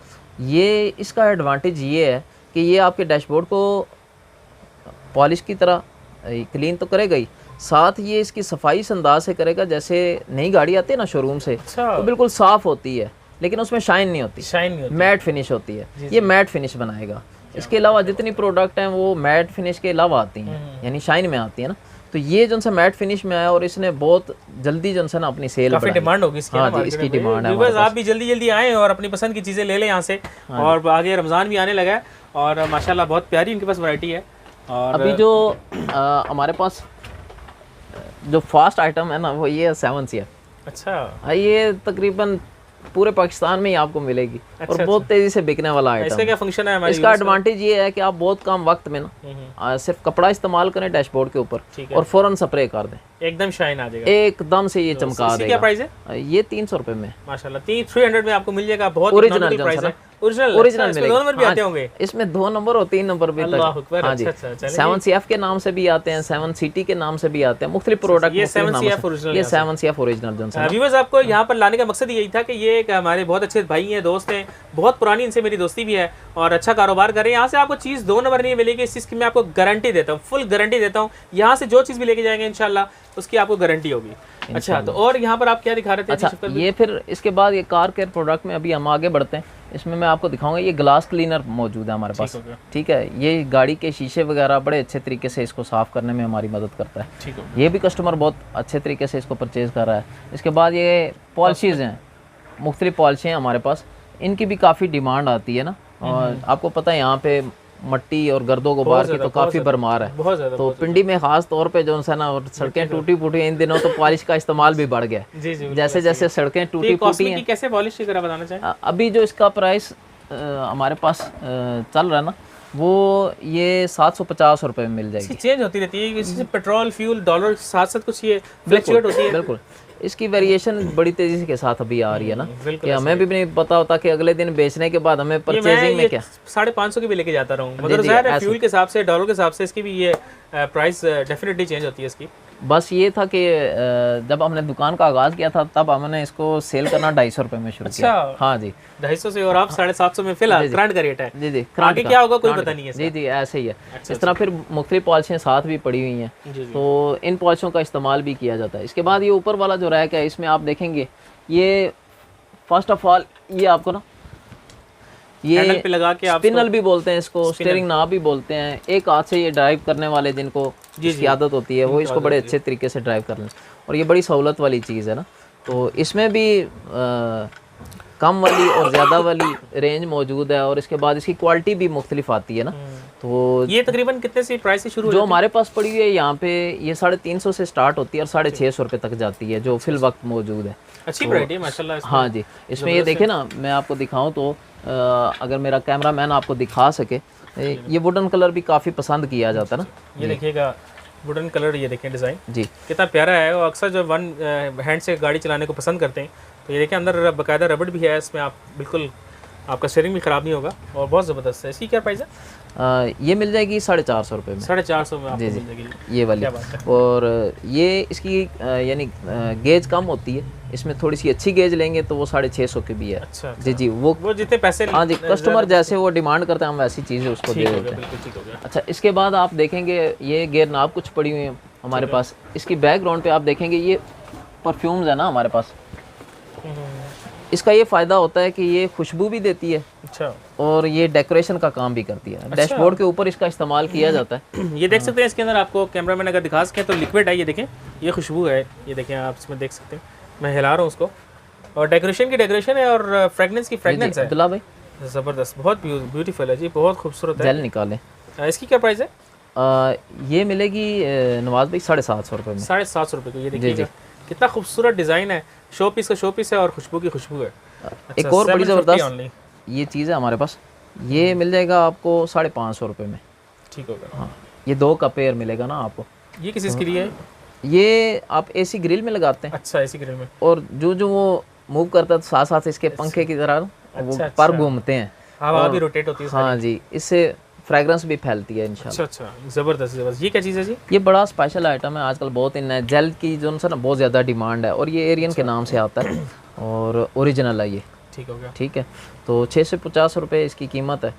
Speaker 2: ये इसका एडवांटेज ये है कि ये आपके डैशबोर्ड को पॉलिश की तरह क्लीन तो करेगा ही, साथ ये इसकी सफाई इस अंदाज से करेगा जैसे नई गाड़ी आती है ना शोरूम से,
Speaker 1: अच्छा,
Speaker 2: तो बिल्कुल साफ़ होती है लेकिन उसमें शाइन नहीं होती,
Speaker 1: शाइन नहीं होती।
Speaker 2: मैट फिनिश होती है। ये मैट फिनिश बनाएगा। इसके अलावा जितनी प्रोडक्ट हैं वो मैट फिनिश के अलावा आती हैं, यानी शाइन में आती है ना। तो ये जो सा मैट फिनिश में आया और इसने बहुत जल्दी जो ना अपनी सेल
Speaker 1: काफी डिमांड होगी इसकी।
Speaker 2: हाँ जी, इसकी डिमांड है।
Speaker 1: व्यूअर्स, आप भी जल्दी जल्दी आएँ और अपनी पसंद की चीज़ें ले लें यहाँ से। और आगे रमज़ान भी आने लगा है और माशाल्लाह बहुत प्यारी इनके पास वैरायटी है। और
Speaker 2: अभी जो हमारे पास जो फास्ट आइटम है ना वो ये है 7CF।
Speaker 1: अच्छा,
Speaker 2: ये तकरीबन पूरे पाकिस्तान में ही आपको मिलेगी और बहुत तेज़ी से बिकने वाला आइटम
Speaker 1: इसका क्या फंक्शन है हमारे?
Speaker 2: इसका एडवांटेज ये है कि आप बहुत कम वक्त में ना सिर्फ कपड़ा इस्तेमाल करें डैशबोर्ड के ऊपर और फौरन स्प्रे कर दें,
Speaker 1: एकदम शाइन आ जाएगा,
Speaker 2: एकदम से ये चमका
Speaker 1: इसकी
Speaker 2: देगा।
Speaker 1: क्या प्राइस है?
Speaker 2: ये 300 रुपये में
Speaker 1: माशाल्लाह 300 में आपको मिल जाएगा। बहुत
Speaker 2: ओरिजिनल
Speaker 1: प्राइस है।
Speaker 2: ओरिजिनल
Speaker 1: इसमें 2 नंबर भी आते होंगे।
Speaker 2: इसमें 2 नंबर और 3 नंबर भी
Speaker 1: अल्लाह
Speaker 2: तक।
Speaker 1: अकबर,
Speaker 2: हाँ जी,
Speaker 1: अच्छा, अच्छा, चलिए।
Speaker 2: 7CF के नाम से भी आते हैं, 7CT के नाम से भी आते हैं, मुख्तलिफ प्रोडक्ट।
Speaker 1: ये 7CF ओरिजिनल,
Speaker 2: ये 7CF ओरिजिनल जो है।
Speaker 1: व्यूअर्स, आपको यहाँ पर लाने का मकसद यही था कि ये एक हमारे बहुत अच्छे भाई हैं, दोस्त हैं, बहुत पुरानी इनसे मेरी दोस्ती भी है और अच्छा कारोबार कर रहे हैं। यहाँ से आपको चीज़ 2 नंबर नहीं मिलेगी, इस चीज़ की मैं आपको गारंटी देता हूँ, फुल गारंटी देता हूँ। यहाँ से जो चीज़ भी लेके जाएंगे इंशाल्लाह उसकी आपको गारंटी होगी। अच्छा, तो और यहाँ पर आप क्या दिखा रहे थे?
Speaker 2: अच्छा, ये फिर इसके बाद ये कार केयर प्रोडक्ट में अभी हम आगे बढ़ते हैं। इसमें मैं आपको दिखाऊंगा, ये ग्लास क्लीनर मौजूद है हमारे पास। ठीक है, ये गाड़ी के शीशे वगैरह बड़े अच्छे तरीके से इसको साफ़ करने में हमारी मदद करता है।
Speaker 1: ठीक है,
Speaker 2: ये भी कस्टमर बहुत अच्छे तरीके से इसको परचेज़ कर रहा है। इसके बाद ये पॉलिशीज़ हैं, मुख्तलिफ पॉलिशी हैं हमारे पास, इनकी भी काफ़ी डिमांड आती है ना। और आपको पता है यहाँ पे मट्टी और गर्दो गुबार की तो काफ़ी भरमार है,
Speaker 1: बहुत ज़्यादा।
Speaker 2: तो पिंडी में ख़ास तौर पे जो है ना, और सड़कें टूटी फूटी इन दिनों तो पॉलिश का इस्तेमाल भी बढ़ गया।
Speaker 1: जी जी,
Speaker 2: जैसे जैसे सड़कें टूटी फूटी हैं।
Speaker 1: कैसे पॉलिश की तरह बताना चाहिए?
Speaker 2: अभी जो इसका प्राइस हमारे पास चल रहा है ना, वो ये 750 रुपये में मिल जाएगी।
Speaker 1: चेंज होती रहती है, इससे पेट्रोल फ्यूल डॉलर के साथ साथ कुछ ये फ्लक्चुएट होती है।
Speaker 2: बिल्कुल, इसकी वेरिएशन बड़ी तेजी के साथ अभी आ रही है ना, कि हमें भी नहीं पता होता कि अगले दिन बेचने के बाद हमें परचेजिंग में क्या
Speaker 1: 550 की भी लेके जाता रहूँ, मगर ज़ाहिर है फ्यूल के हिसाब से, डॉलर के हिसाब से इसकी भी ये प्राइस डेफिनेटली चेंज होती है इसकी।
Speaker 2: बस ये था कि जब हमने दुकान का आगाज़ किया था तब हमने इसको सेल करना 250 रुपये में शुरू किया। हाँ जी,
Speaker 1: 250 से, और आप 750 में फिलहाल करंट का रेट है।
Speaker 2: जी जी,
Speaker 1: आगे क्या होगा कोई पता नहीं है।
Speaker 2: जी जी, ऐसे ही है। इस तरह फिर मुख्तलिफ पॉलिशियाँ साथ भी पड़ी हुई हैं, तो इन पॉलिशों का इस्तेमाल भी किया जाता है। इसके बाद ये ऊपर वाला जो रैक है, इसमें आप देखेंगे ये फर्स्ट ऑफ ऑल ये आपको ना, ये
Speaker 1: पे लगा के आप
Speaker 2: स्पिनल भी बोलते हैं इसको, स्टीयरिंग नाब भी बोलते हैं। एक हाथ से ये ड्राइव करने वाले जिनको इसकी आदत होती है वो इसको बड़े अच्छे तरीके से ड्राइव कर लें, और ये बड़ी सहूलत वाली चीज़ है ना। तो इसमें भी कम वाली और ज़्यादा वाली रेंज मौजूद है, और इसके बाद इसकी क्वालिटी भी मुख्तलिफ आती है ना। तो
Speaker 1: ये तकरीबन कितने से प्राइस से शुरू
Speaker 2: जो हमारे पास पड़ी हुई है यहाँ पे ये 350 से स्टार्ट होती है और 650 रुपये तक जाती है, जो फिल वक्त मौजूद है।
Speaker 1: अच्छी वैरायटी है माशाल्लाह इसमें।
Speaker 2: हाँ जी, इसमें ये देखें ना, मैं आपको दिखाऊं तो अगर मेरा कैमरा मैन आपको दिखा सके, ये वुडन कलर भी काफ़ी पसंद किया जाता है ना।
Speaker 1: ये देखिएगा वुडन कलर, ये देखें डिज़ाइन
Speaker 2: जी
Speaker 1: कितना प्यारा है। और अक्सर जो वन हैंड से गाड़ी चलाने को पसंद करते हैं, तो ये देखें अंदर बाकायदा रबड़ भी है इसमें, आप बिल्कुल आपका स्टीयरिंग भी ख़राब नहीं होगा और बहुत ज़बरदस्त है। इसकी क्या प्राइस है?
Speaker 2: ये मिल जाएगी 450 रुपये में।
Speaker 1: 450 में आपको मिल जाएगी
Speaker 2: ये वाली।
Speaker 1: क्या बात है।
Speaker 2: और ये इसकी यानी गेज कम होती है, इसमें थोड़ी सी अच्छी गेज लेंगे तो वो 650 की भी है।
Speaker 1: अच्छा
Speaker 2: जी जी, वो
Speaker 1: जितने पैसे,
Speaker 2: हाँ जी, कस्टमर जैसे वो डिमांड करते हैं हम वैसी चीज़ें उसको दे देते हैं।
Speaker 1: बिल्कुल ठीक हो गया।
Speaker 2: अच्छा, इसके बाद आप देखेंगे ये गेयर नाब कुछ पड़ी हुई है हमारे पास। इसकी बैकग्राउंड पे आप देखेंगे ये परफ्यूम्स है ना हमारे पास। इसका ये फ़ायदा होता है कि ये खुशबू भी देती है,
Speaker 1: अच्छा,
Speaker 2: और ये डेकोरेशन का काम भी करती है। डैशबोर्ड के ऊपर इसका इस्तेमाल किया जाता है।
Speaker 1: ये देख सकते हैं इसके अंदर, आपको कैमरामैन अगर दिखा सकें तो लिक्विड है, ये देखें, ये खुशबू है, ये देखें आप इसमें देख सकते हैं, मैं हिला रहा हूँ उसको। और डेकोरेशन की डेकोरेशन है और फ्रेगनेंस की फ्रेगनेंस है।
Speaker 2: अब्दुल्ला भाई
Speaker 1: ज़बरदस्त, बहुत ब्यूटीफुल है जी, बहुत खूबसूरत है।
Speaker 2: जेल निकालें।
Speaker 1: इसकी क्या प्राइस है?
Speaker 2: ये मिलेगी नवाज भाई 750 रुपये में।
Speaker 1: 750 रुपये को। ये देखिएगा कितना खूबसूरत डिज़ाइन है, शो पीस का शो पीस है और खुशबू की खुशबू है।
Speaker 2: एक और बड़ी ज़बरदस्त ये चीज़ है हमारे पास, ये मिल जाएगा आपको 550 रुपये में।
Speaker 1: ठीक होगा।
Speaker 2: हाँ, ये 2 का पेयर मिलेगा ना आपको।
Speaker 1: ये किस चीज़ के लिए है?
Speaker 2: ये आप एसी ग्रिल में लगाते हैं।
Speaker 1: अच्छा, एसी ग्रिल में।
Speaker 2: और जो वो मूव करता है तो साथ साथ इसके पंखे की तरह वो पर घूमते हैं,
Speaker 1: हवा भी रोटेट होती है।
Speaker 2: हाँ जी, इससे फ्रेगरेंस भी फैलती है इंशाल्लाह।
Speaker 1: अच्छा, ज़बरदस्त ज़बरदस्त। ये क्या चीज़ है जी?
Speaker 2: ये बड़ा स्पेशल आइटम है, आजकल बहुत इन जेल की जो ना बहुत ज़्यादा डिमांड है, और ये एरियन के नाम से आता है और ओरिजिनल है ये।
Speaker 1: ठीक हो गया।
Speaker 2: ठीक है, तो 650 रुपये इसकी कीमत है।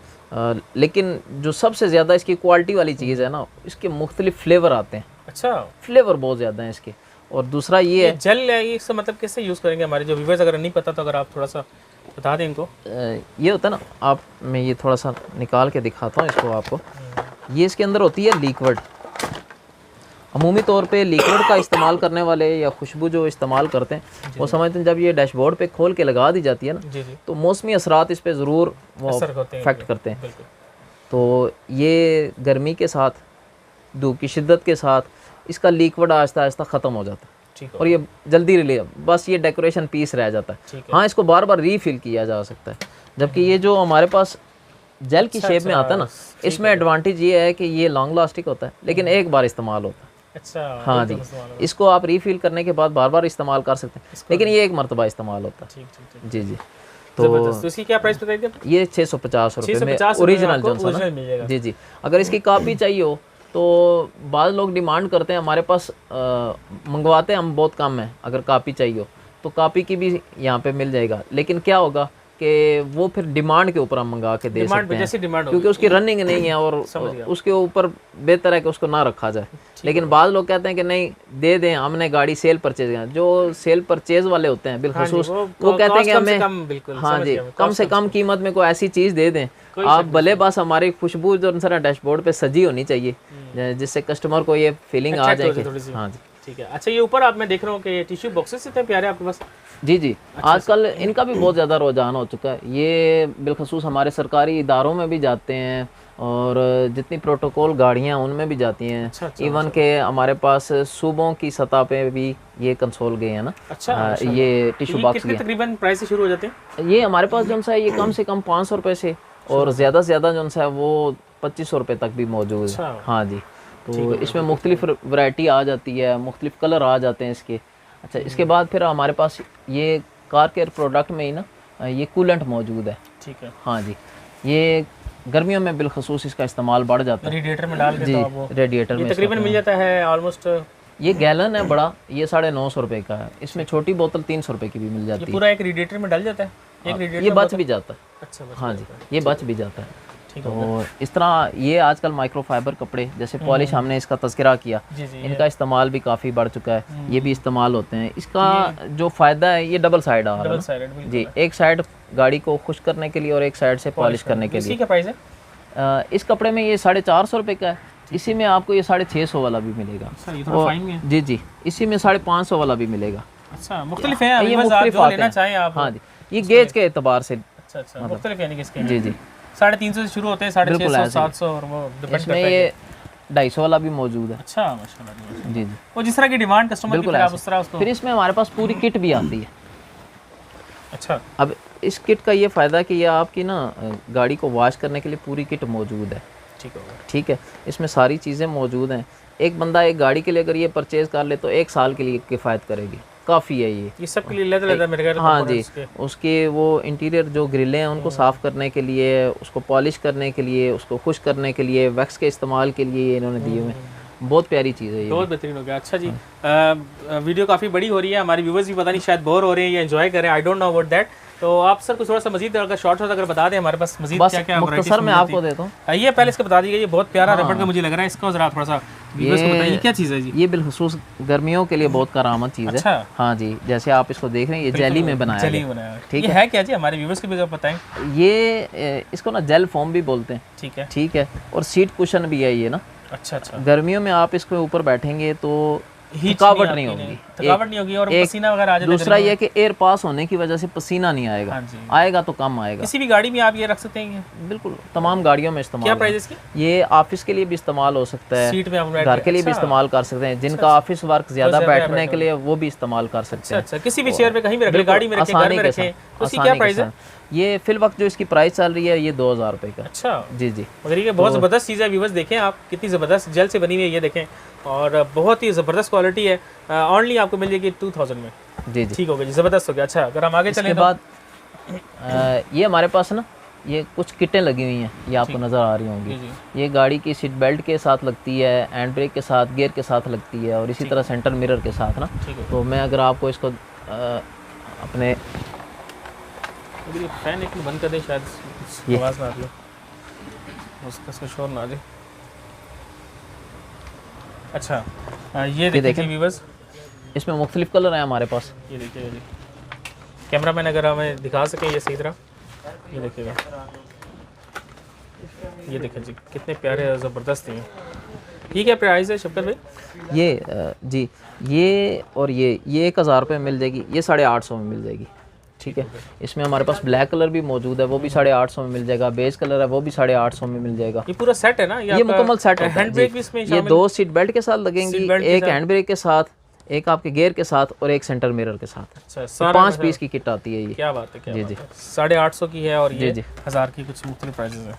Speaker 2: लेकिन जो सबसे ज़्यादा इसकी क्वालिटी वाली चीज़ है ना, इसके मुख्तलिफ फ्लेवर आते हैं।
Speaker 1: अच्छा, फ्लेवर
Speaker 2: बहुत ज़्यादा हैं इसके। और दूसरा ये है
Speaker 1: जेल है, ये इसका मतलब कैसे यूज़ करेंगे हमारे जो व्यूअर्स अगर नहीं पता तो अगर आप थोड़ा सा बता दें इनको।
Speaker 2: ये होता है ना, आप मैं ये थोड़ा सा निकाल के दिखाता हूँ इसको आपको। ये इसके अंदर होती है लिक्विड। अमूमी तौर पे लिक्विड का इस्तेमाल करने वाले या खुशबू जो इस्तेमाल करते हैं वो समझते हैं जब ये डैशबोर्ड पे खोल के लगा दी जाती है ना, तो मौसमी असरात इस पे ज़रूर वो इफेक्ट करते हैं। तो ये गर्मी के साथ, धूप की शिद्दत के साथ इसका लिक्विड आहिस्ता आहिस्ता ख़त्म हो जाता है और ये जल्दी रिलीव, बस ये डेकोरेशन पीस रह जाता है। हाँ, इसको बार बार रीफिल किया जा सकता है। जबकि ये जो हमारे पास जेल की शेप में आता है ना, इसमें एडवांटेज ये है कि ये लॉन्ग लास्टिक होता है, लेकिन एक बार इस्तेमाल होता है।
Speaker 1: अच्छा,
Speaker 2: हाँ जी, इसको आप रीफिल करने के बाद बार बार इस्तेमाल कर सकते हैं, लेकिन ये एक मरतबा इस्तेमाल होता है। जी जी।
Speaker 1: तो इसकी क्या प्राइस बताइए?
Speaker 2: ये 650 रुपये में ओरिजिनल जो। जी जी। अगर इसकी कॉपी चाहिए हो तो बाद लोग डिमांड करते हैं हमारे पास, मंगवाते हैं हम बहुत कम है। अगर कॉपी चाहिए हो तो कॉपी की भी यहाँ पे मिल जाएगा, लेकिन क्या होगा कि वो फिर डिमांड के ऊपर हम मंगा के दे सकते हैं, क्योंकि उसकी रनिंग नहीं है और उसके ऊपर बेहतर है कि उसको ना रखा जाए। लेकिन बाद लोग कहते हैं कि नहीं दे दें, हमने गाड़ी सेल परचेज किया। जो सेल परचेज वाले होते हैं बिलखुसूस, वो कहते हैं कि हमें हाँ जी कम से कम कीमत में कोई ऐसी चीज़ दे दें आप, भले बस हमारी खुशबू जो सारा डैशबोर्ड पे सजी होनी चाहिए जिससे कस्टमर को ये फीलिंग आ जाए कि हाँ जी।
Speaker 1: ठीक है। अच्छा, ये ऊपर आप मैं देख रहा हूँ कि टिश्यू बॉक्सेस इतने प्यारे आपके पास।
Speaker 2: जी जी। आजकल इनका भी बहुत ज़्यादा रुझान हो चुका है। ये बिलखसूस हमारे सरकारी इदारों में भी जाते हैं और जितनी प्रोटोकॉल गाड़ियाँ उनमें भी जाती हैं। इवन के हमारे पास सूबों की सतह पे भी ये कंसोल गए हैं ना।
Speaker 1: अच्छा,
Speaker 2: ये टिश्यू बॉक्स
Speaker 1: तकरीबन प्राइस से शुरू हो जाते हैं?
Speaker 2: ये हमारे पास जो है ये कम से कम 500 रुपये से और ज़्यादा से ज़्यादा जो है वो 2500 रुपये तक भी मौजूद है। हाँ जी। तो इसमें मुख्तलिफ वैरायटी आ जाती है, मुख्तलिफ कलर आ जाते हैं इसके। अच्छा, इसके बाद फिर हमारे पास ये कार केयर प्रोडक्ट में ही ना ये कूलेंट मौजूद है।
Speaker 1: ठीक है।
Speaker 2: हाँ जी, ये गर्मियों में बिलखसूस इसका इस्तेमाल बढ़ जाता है।
Speaker 1: रेडिएटर में डाल
Speaker 2: जी, रेडिएटर में
Speaker 1: तकरीबन मिल जाता है ऑलमोस्ट।
Speaker 2: ये गैलन है बड़ा, ये 950 रुपये का है। इसमें छोटी बोतल 300 रुपये की भी मिल जाती है।
Speaker 1: पूरा एक रेडिएटर में डल जाता है? एक रेडिएटर
Speaker 2: ये बच भी जाता है।
Speaker 1: अच्छा,
Speaker 2: हाँ जी, ये बच भी जाता है। तो इस तरह ये आजकल माइक्रोफाइबर कपड़े जैसे पॉलिश हमने इसका तज़किरा किया, इनका इस्तेमाल भी काफ़ी बढ़ चुका है। ये भी इस्तेमाल होते हैं। इसका जो फ़ायदा है ये डबल साइड आ रहा है जी, एक साइड गाड़ी को खुश करने के लिए और एक साइड से पॉलिश करने के लिए।
Speaker 1: क्या प्राइस है?
Speaker 2: इस कपड़े में ये 450 रुपये का है। इसी में आपको ये 650 वाला भी मिलेगा। जी जी, इसी में 550 वाला भी मिलेगा।
Speaker 1: अच्छा, मुख्तलिफ है, ये मुख्तलिफ लेना चाहें आप।
Speaker 2: हाँ जी, ये गेज के एतबार से
Speaker 1: मुख्तलिफ यानी कि इसके।
Speaker 2: जी जी।
Speaker 1: 350 से शुरू होते हैं, 650 700 और वो डिपेंड
Speaker 2: इसमें ये 250 वाला भी मौजूद है।
Speaker 1: अच्छा माशाल्लाह
Speaker 2: जी जी,
Speaker 1: वो जिस तरह की डिमांड कस्टमर की, आप उस तरह उसको।
Speaker 2: फिर इसमें हमारे पास पूरी किट भी आती है।
Speaker 1: अच्छा,
Speaker 2: अब इस किट का ये फ़ायदा है कि ये आपकी ना गाड़ी को वॉश करने के लिए पूरी किट मौजूद है।
Speaker 1: ठीक होगा।
Speaker 2: ठीक है, इसमें सारी चीज़ें मौजूद हैं। एक बंदा एक गाड़ी के लिए अगर ये परचेज़ कर ले तो 1 साल के लिए किफ़ायत करेगी, काफ़ी है ये
Speaker 1: सब के लिए लेता मेरे ख्याल।
Speaker 2: हाँ जी, उसके वो इंटीरियर जो ग्रिलें हैं उनको साफ़ करने के लिए, उसको पॉलिश करने के लिए, उसको खुश करने के लिए, वैक्स के इस्तेमाल के लिए इन्होंने दिए हुए हैं। बहुत प्यारी चीज़ है ये,
Speaker 1: बहुत बेहतरीन हो गया। अच्छा जी, वीडियो काफ़ी बड़ी हो रही है, हमारे व्यूवर्स भी पता नहीं शायद बोर हो रहे हैं या एंजॉय कर रहे हैं, I don't know about that. तो आप सर कुछ थोड़ा सा मजीद अगर शॉर्ट अगर बता दें हमारे पास मजीद क्या क्या
Speaker 2: मुख्तसर मैं आपको देता हूँ।
Speaker 1: ये पहले इसका बता दीजिए, ये बहुत प्यारा रबड़ का मुझे लग रहा है, इसका जरा थोड़ा सा व्यूअर्स को बताइए क्या चीज़ है जी।
Speaker 2: ये बिलखुसूस गर्मियों के लिए बहुत करामत चीज़ है।
Speaker 1: अच्छा,
Speaker 2: हाँ जी, जैसे आप इसको देख रहे हैं, ये जेली में बनाया है।
Speaker 1: ठीक है क्या जी, हमारे व्यूअर्स को भी बताएं।
Speaker 2: ये इसको ना जेल फोम भी बोलते हैं।
Speaker 1: ठीक है,
Speaker 2: ठीक है, और सीट कुशन भी है ये ना।
Speaker 1: अच्छा अच्छा,
Speaker 2: गर्मियों में आप इसके ऊपर बैठेंगे तो थकावट नहीं होगी,
Speaker 1: थकावट नहीं होगी और पसीना वगैरह आ जाए।
Speaker 2: दूसरा ये कि एयर पास होने की वजह से पसीना नहीं आएगा।
Speaker 1: हाँ जी,
Speaker 2: आएगा तो कम आएगा।
Speaker 1: किसी भी गाड़ी में आप ये रख सकते हैं?
Speaker 2: बिल्कुल, तमाम गाड़ियों में इस्तेमाल।
Speaker 1: क्या प्राइस इसकी?
Speaker 2: ये ऑफिस के लिए भी इस्तेमाल हो सकता है,
Speaker 1: सीट में आप
Speaker 2: घर के लिए भी इस्तेमाल कर सकते हैं, जिनका ऑफिस वर्क ज्यादा बैठने के लिए वो भी इस्तेमाल कर सकते हैं।
Speaker 1: अच्छा, किसी भी चेयर पे कहीं भी रख ले, गाड़ी में रखें, घर में रखें, तो इसकी क्या प्राइस है?
Speaker 2: ये फिल वक्त जो इसकी प्राइस चल रही है ये 2000 रुपये का।
Speaker 1: अच्छा
Speaker 2: जी जी,
Speaker 1: मगर ये बहुत ज़बरदस्त चीज़ है। व्यूअर्स देखें आप, कितनी ज़बरदस्त जेल से बनी हुई है, ये देखें, और बहुत ही ज़बरदस्त क्वालिटी है। ऑनली आपको मिल जाएगी 2000 में। जी जी, ठीक हो गया जी, ज़बरदस्त हो गया। अच्छा, अगर हम आगे चलें
Speaker 2: इसके बाद ये हमारे पास ना ये कुछ किटें लगी हुई हैं, ये आपको नज़र आ रही होंगी। ये गाड़ी की सीट बेल्ट के साथ लगती है, हैंड ब्रेक के साथ, गियर के साथ लगती है, और इसी तरह सेंटर मिरर के साथ ना। तो मैं अगर आपको इसको अपने
Speaker 1: फैन एक बंद कर दें, शायद आवाज़ ना आ रही, उसका शोर ना आ जाए। अच्छा, ये देखिए व्यूअर्स,
Speaker 2: इसमें मुख्तलिफ कलर हैं हमारे पास।
Speaker 1: ये देखिए जी, कैमरामैन अगर हमें दिखा सकें ये सही तरह, ये देखिएगा, ये देखिए जी कितने प्यारे ज़बरदस्त हैं। ये क्या प्राइस है शफकत भाई?
Speaker 2: ये जी, ये और ये 1000 रुपये में मिल जाएगी, ये 850 में मिल जाएगी। ठीक है, इसमें हमारे पास ब्लैक कलर भी मौजूद है, वो भी 850 में मिल जाएगा। बेज कलर है, वो भी 850 में मिल जाएगा।
Speaker 1: ये पूरा सेट है ना?
Speaker 2: ये मुकम्मल सेट है।
Speaker 1: हैंड ब्रेक भी इसमें
Speaker 2: ये 2 सीट बेल्ट के साथ लगेंगी, एक हैंड ब्रेक के साथ, एक आपके गियर के साथ, और एक सेंटर मिरर के साथ।
Speaker 1: अच्छा,
Speaker 2: 5 पीस की किट आती है ये।
Speaker 1: क्या बात है, क्या
Speaker 2: जी जी,
Speaker 1: 850 की है, और ये 1000 की कुछ मुख्तलिफ प्राइसेस हैं।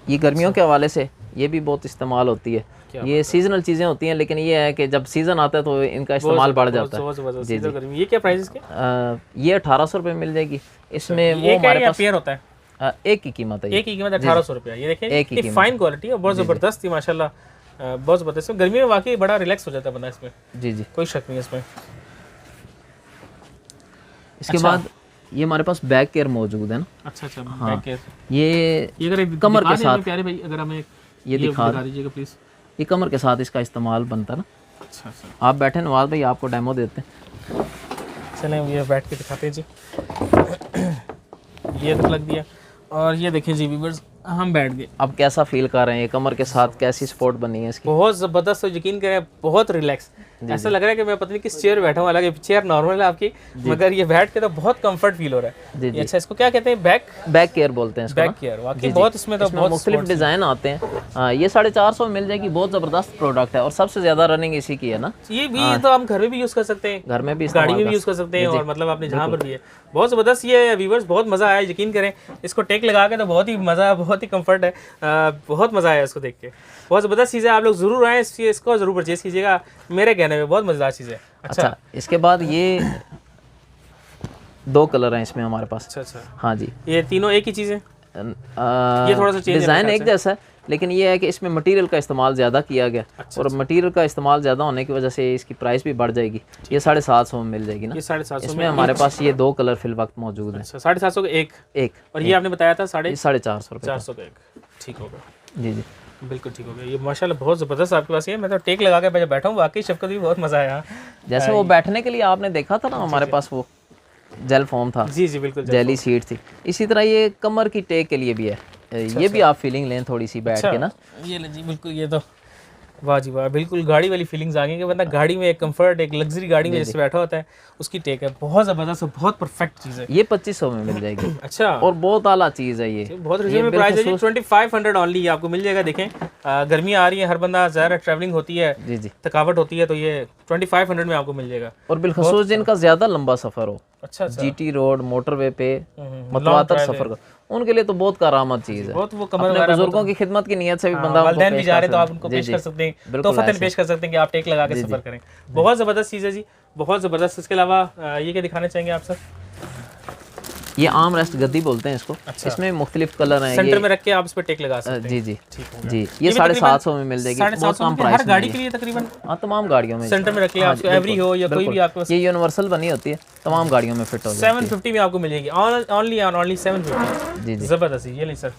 Speaker 2: ये गर्मियों के हवाले से ये भी बहुत इस्तेमाल होती है। ये सीजनल चीज़ें होती हैं, लेकिन ये है कि जब सीज़न आता है तो इनका इस्तेमाल बढ़ जाता है। जी जी,
Speaker 1: ये क्या प्राइस इसके?
Speaker 2: ये 1800 रुपये मिल जाएगी। इसमें वो हमारे पास
Speaker 1: पेयर होता है,
Speaker 2: एक की कीमत है,
Speaker 1: एक की कीमत 1800 रुपया। ये देखें, एक की फाइन क्वालिटी है, बहुत ज़बरदस्त थी माशाल्लाह, बहुत ज़बरदस्त। गर्मी में वाकई बड़ा रिलैक्स हो जाता है बंदा इसमें। जी जी, कोई शक नहीं है इसमें।
Speaker 2: इसके बाद ये हमारे पास बैक केयर मौजूद है ना।
Speaker 1: अच्छा अच्छा, बैक केयर।
Speaker 2: ये अगर कमर के साथ,
Speaker 1: प्यारे भाई अगर हमें
Speaker 2: ये दिखा
Speaker 1: दीजिएगा प्लीज़।
Speaker 2: ये कमर के साथ इसका इस्तेमाल बनता है ना।
Speaker 1: अच्छा अच्छा,
Speaker 2: आप बैठे नवाज भाई, आपको डेमो देते हैं।
Speaker 1: चलें ये बैठ के दिखाते हैं जी। ये तो लग दिया, और ये देखिए जी व्यूअर्स, हम बैठ गए।
Speaker 2: अब कैसा फील कर रहे हैं? ये कमर के साथ कैसी सपोर्ट बनी है इसकी?
Speaker 1: बहुत ज़बरदस्त, तो यकीन करें बहुत रिलैक्स। ऐसा लग रहा है कि मैं पता नहीं किस चेयर बैठा हूँ, हालांकि चेयर नॉर्मल है आपकी, मगर ये बैठ के तो बहुत कंफर्ट फील हो रहा है। जी जी। अच्छा, इसको क्या कहते हैं? बैक केयर बोलते हैं इसको। बैक केयर वाकई बहुत, इसमें तो बहुत
Speaker 2: मुख्तलिफ डिज़ाइन आते हैं। ये 450 में मिल जाएगी, बहुत ज़बरदस्त प्रोडक्ट है, और सबसे ज़्यादा रनिंग इसी की है ना।
Speaker 1: ये भी तो हम घर में भी यूज़ कर सकते हैं,
Speaker 2: घर में भी,
Speaker 1: गाड़ी में भी यूज़ कर सकते हैं, और मतलब आपने जहाँ पर भी है। बहुत ज़बरदस्त ये व्यूअर्स, बहुत मज़ा आया, यकीन करें। इसको टेक लगा के तो बहुत ही मज़ा, बहुत ही कंफर्ट है, बहुत मज़ा आया इसको देख के। बहुत ज़बरदस्त चीज़ है, आप लोग ज़रूर आएँ, इसको ज़रूर परचेज़ कीजिएगा, मेरे कहने में बहुत मज़ेदार चीज़ है।
Speaker 2: अच्छा, इसके बाद ये 2 कलर हैं इसमें हमारे पास।
Speaker 1: अच्छा अच्छा,
Speaker 2: हाँ जी,
Speaker 1: ये तीनों एक ही चीज़ है? ये थोड़ा सा
Speaker 2: डिज़ाइन एक जैसा है, लेकिन ये है कि इसमें मटेरियल का इस्तेमाल ज़्यादा किया गया। अच्छा, और मटेरियल का इस्तेमाल ज़्यादा होने की वजह से इसकी प्राइस भी बढ़ जाएगी। ये 750 में मिल जाएगी ना।
Speaker 1: ये 750
Speaker 2: इसमें हमारे पास ये 2 कलर फिल वक्त मौजूद हैं।
Speaker 1: अच्छा, 750 का एक, और ये आपने बताया था
Speaker 2: 450 रुपये,
Speaker 1: 400 का एक। ठीक होगा
Speaker 2: जी जी,
Speaker 1: बिल्कुल ठीक हो गया। ये माशाल्लाह बहुत ज़बरदस्त आपके पास ये, मैं तो टेक लगा के बैठा हूँ, वाकई शफकत भी बहुत मज़ा आया।
Speaker 2: जैसे वो बैठने के लिए आपने देखा था ना, हमारे पास वो जेल फोम था।
Speaker 1: जी जी बिल्कुल,
Speaker 2: जेली सीट थी। इसी तरह ये कमर की टेक के लिए भी है। ये भी आप फीलिंग लें थोड़ी सी बैठ के ना।
Speaker 1: ये ले जी, बिल्कुल, ये तो वाह जी वाह, बिल्कुल गाड़ी वाली फीलिंग्स आ गई कि बंदा गाड़ी में एक कंफर्ट, एक लग्जरी गाड़ी में जैसे बैठा होता है उसकी टेक है। बहुत ज़बरदस्त और बहुत परफेक्ट चीज़ है।
Speaker 2: ये 2500 में मिल जाएगी।
Speaker 1: अच्छा,
Speaker 2: और बहुत आला चीज़ है ये,
Speaker 1: बहुत रिजनेबल प्राइस है जी। 2500 ओनली आपको मिल जाएगा। देखें गर्मियाँ आ रही हैं, हर बंदा ज़्यादा ट्रैवलिंग होती है,
Speaker 2: जी जी,
Speaker 1: थकावट होती है, तो ये 2500 में आपको मिल जाएगा।
Speaker 2: और बिलखसूस जिनका ज़्यादा लंबा सफ़र हो,
Speaker 1: अच्छा,
Speaker 2: जीटी रोड मोटरवे पे मतवातर सफ़र का, उनके लिए तो बहुत करामत चीज़ है।
Speaker 1: बहुत वो कमर
Speaker 2: अपने बुजुर्गों की खिदमत की नीयत से भी बंदा
Speaker 1: वालिदैन भी जा रहे तो आप उनको पेश कर सकते हैं, तोहफतन पेश कर सकते हैं कि आप टेक लगा के सफ़र करें। बहुत ज़बरदस्त चीज़ है जी, बहुत ज़बरदस्त। इसके अलावा ये क्या दिखाना चाहेंगे आप सर?
Speaker 2: ये आर्म रेस्ट गद्दी बोलते हैं इसको। अच्छा। इसमें मुख्तलिफ कलर हैं,
Speaker 1: सेंटर में रख के आप इस पे टेक लगा सकते हैं।
Speaker 2: जी जी
Speaker 1: ठीक है
Speaker 2: जी। ये 750 में मिल जाएगी, बहुत कम प्राइस।
Speaker 1: हर गाड़ी के लिए तकरीबन?
Speaker 2: हाँ, तमाम गाड़ियों में
Speaker 1: सेंटर में रख लिया, आपको एवरी हो या कोई भी आपके पास,
Speaker 2: ये यूनिवर्सल बनी होती है, तमाम गाड़ियों में फिट हो जाती है।
Speaker 1: 750 में आपको मिलेगी, ओनली 750।
Speaker 2: जी जी,
Speaker 1: ज़बरदस्त। ये नहीं सर,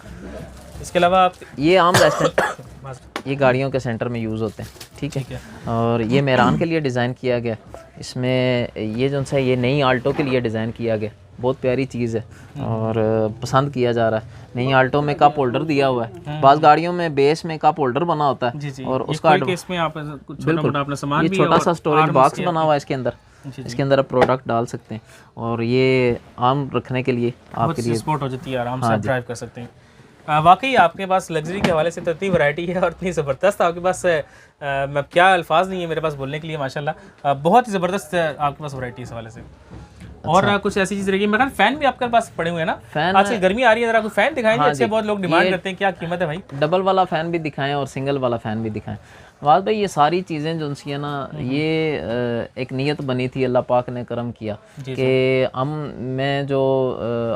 Speaker 1: इसके अलावा आप
Speaker 2: ये आर्म रेस्ट है, ये गाड़ियों के सेंटर में यूज़ होते हैं। ठीक है, और ये मेहरान के लिए डिज़ाइन किया गया। इसमें ये जो है ये नई आल्टो के लिए डिज़ाइन किया गया, बहुत प्यारी चीज़ है और पसंद किया जा रहा है। नई आल्टो में कप होल्डर दिया हुआ है, बाज़ गाड़ियों में बेस में कप होल्डर बना होता है।
Speaker 1: जी जी,
Speaker 2: और उसका
Speaker 1: इसमें आप
Speaker 2: बिल्कुल
Speaker 1: अपना सामान
Speaker 2: ये
Speaker 1: भी
Speaker 2: छोटा सा स्टोरेज बॉक्स बना हुआ है इसके अंदर,
Speaker 1: जी।
Speaker 2: इसके अंदर आप प्रोडक्ट डाल सकते हैं और ये आर्म रखने के लिए आपके लिए
Speaker 1: स्पोर्ट हो जाती है, आराम से आप ड्राइव कर सकते हैं। वाकई आपके पास लग्जरी के हवाले से तो इतनी वैरायटी है और इतनी ज़बरदस्त आपके पास, मैं क्या अल्फाज नहीं है मेरे पास बोलने के लिए। माशाल्लाह बहुत ही ज़बरदस्त आपके पास वैरायटी इस हवाले से। और कुछ ऐसी चीज़ रहेगी, मैं फैन भी आपके पास पड़े हुए हैं ना? फैन आजकल गर्मी आ रही है, जरा कोई फैन दिखाएंगे? अच्छे बहुत लोग डिमांड करते हैं, क्या कीमत है भाई?
Speaker 2: डबल वाला फ़ैन भी दिखाएं और सिंगल वाला फ़ैन भी दिखाएं। वाद भाई ये सारी चीज़ें जो सी है ना, ये एक नीयत बनी थी, अल्लाह पाक ने करम किया कि मैं जो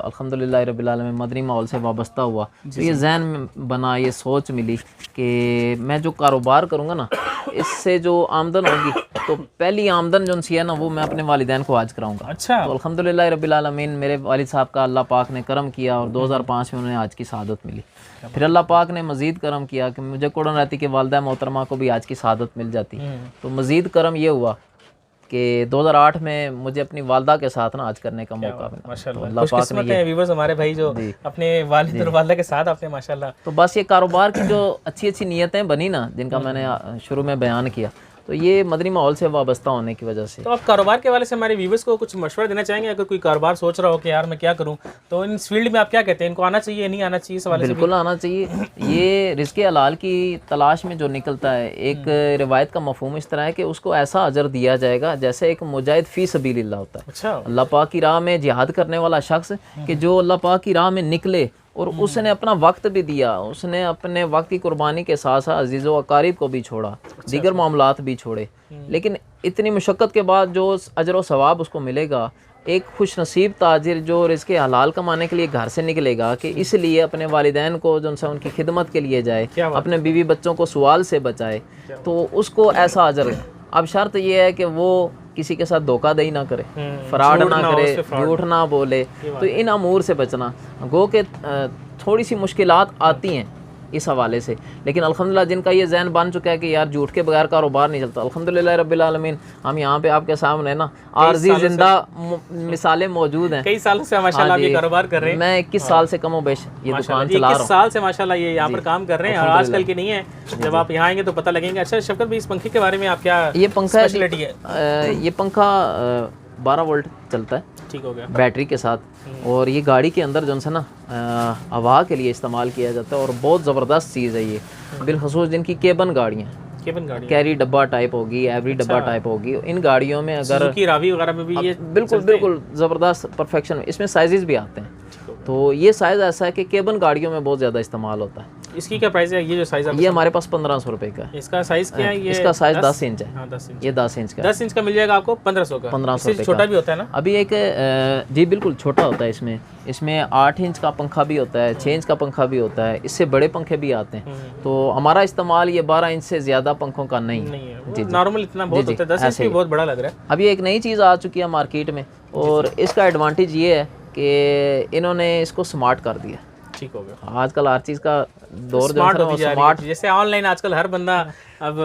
Speaker 2: अल्हम्दुलिल्लाह रब्बिल आलमीन मदनी माहौल से वाबस्ता हुआ, तो ये जहन में बना, ये सोच मिली कि मैं जो कारोबार करूँगा ना, इससे जो आमदन होगी तो पहली आमदन जो सी है ना वो मैं अपने वालिदैन को आज कराऊंगा।
Speaker 1: अच्छा।
Speaker 2: तो अल्हम्दुलिल्लाह रब्बिल आलमीन मेरे वालिद साहब का अल्लाह पाक ने करम किया और 2005 में उन्हें आज की शहादत मिली। फिर अल्लाह पाक ने मज़ीद करम किया कि मुझे कुरान रहती कि वालिदा मोहतरमा को भी आज की शहादत मिल जाती। तो मज़ीद करम ये हुआ कि 2008 में मुझे अपनी वालदा के साथ ना आज करने का मौका मिला।
Speaker 1: माशाल्लाह, अल्लाह पाक ने ये व्यूअर्स हमारे भाई जो अपने वालिद और वालदा के साथ आपने माशाल्लाह।
Speaker 2: तो बस ये कारोबार की जो अच्छी अच्छी नीयतें बनी ना, जिनका मैंने शुरू में बयान किया, तो ये मदनी माहौल से वाबस्ता होने की वजह से।
Speaker 1: तो आप कारोबार के हवाले से हमारे व्यूवर्स को कुछ मशवरा देना चाहेंगे? अगर कोई कारोबार सोच रहा हो कि यार मैं क्या करूं, तो इन फील्ड में आप क्या कहते हैं, इनको आना चाहिए नहीं आना चाहिए? सवाल
Speaker 2: बिल्कुल आना चाहिए। ये रिज़्क़े हलाल की तलाश में जो निकलता है, एक रिवायत का मफहूम इस तरह है कि उसको ऐसा अजर दिया जाएगा जैसे एक मुजाहिद फ़ी सबीलिल्लाह होता है।
Speaker 1: अच्छा।
Speaker 2: अल्लाह पाक की राह में जिहाद करने वाला शख्स कि जो अल्लाह पाक की राह में निकले और उसने अपना वक्त भी दिया, उसने अपने वक्त की कुर्बानी के साथ साथ अजीज़ व अकारीब को भी छोड़ा, दीगर मामलात भी छोड़े, लेकिन इतनी मुशक्क़त के बाद जो अजर व सवाब उसको मिलेगा, एक खुश नसीब ताजिर जो रिज़्क़े हलाल कमाने के लिए घर से निकलेगा कि इसलिए अपने वालिदैन को जो उनसे उनकी खिदमत के लिए जाए, अपने बीवी बच्चों को सवाल से बचाए, तो उसको ऐसा अजर। अब शर्त यह है कि वो किसी के साथ धोखाधड़ी ना करे, फ्रॉड ना करे, झूठ ना बोले, तो इन अमूर से बचना। गो के थोड़ी सी मुश्किलात आती हैं इस हवाले से, लेकिन अल्हम्दुलिल्लाह जिनका ये ज़हन बन चुका है कि यार झूठ के बगैर कारोबार नहीं चलता, अल्हम्दुलिल्लाह रब्बिल आलमीन हम यहाँ पे आपके सामने ना आर्जी जिंदा मिसालें मौजूद हैं।
Speaker 1: कई सालों से माशाल्लाह आप ये कारोबार कर रहे हैं।
Speaker 2: मैं 21 साल से कम बेश ये दुकान चला रहा हूँ।
Speaker 1: 21 साल से माशाल्लाह ये यहाँ पर काम कर रहे हैं और आजकल की नहीं है, जब आप यहाँ आएंगे तो पता लगेंगे। अच्छा शफकत भाई, इस पंखे के बारे में आप क्या,
Speaker 2: ये पंखा
Speaker 1: स्पेशलिटी है?
Speaker 2: ये पंखा 12 वोल्ट चलता है,
Speaker 1: ठीक हो गया,
Speaker 2: बैटरी के साथ, और ये गाड़ी के अंदर जो है ना हवा के लिए इस्तेमाल किया जाता है और बहुत ज़बरदस्त चीज़ है ये। बिलखसूस जिनकी केबन गाड़ियाँ, कैरी डब्बा टाइप होगी, एवरी डब्बा टाइप होगी, इन गाड़ियों में अगर
Speaker 1: रावी वगैरह में भी ये
Speaker 2: बिल्कुल बिल्कुल ज़बरदस्त परफेक्शन, इसमें साइजेस भी आते हैं। तो ये साइज़ ऐसा है कि केबन गाड़ियों में बहुत ज़्यादा इस्तेमाल होता है।
Speaker 1: इसकी क्या प्राइस है? ये जो साइज
Speaker 2: ये हमारे पास 1500 रुपये का है।
Speaker 1: इसका साइज क्या है? ये
Speaker 2: इसका साइज 10 इंच है।
Speaker 1: हाँ, 10 इंच।
Speaker 2: ये 10 इंच का,
Speaker 1: 10 इंच का मिल जाएगा आपको 1500 का।
Speaker 2: 1500 रुपये।
Speaker 1: छोटा भी होता है ना?
Speaker 2: अभी एक जी बिल्कुल छोटा होता है, इसमें 8 इंच का पंखा भी होता है, 6 इंच का पंखा भी होता है, इससे बड़े पंखे भी आते हैं। तो हमारा इस्तेमाल ये 12 इंच से ज़्यादा पंखों का नहीं है जी,
Speaker 1: नॉर्मल इतना बहुत होता है। 10 इंच भी बहुत बड़ा लग रहा है।
Speaker 2: अभी एक नई चीज़ आ चुकी है मार्केट में और इसका एडवांटेज ये है कि इन्होंने इसको स्मार्ट कर दिया।
Speaker 1: ठीक हो गया,
Speaker 2: आजकल हर चीज़ का दौर
Speaker 1: स्मार्ट होती जा रही है, जैसे ऑनलाइन आजकल हर बंदा अब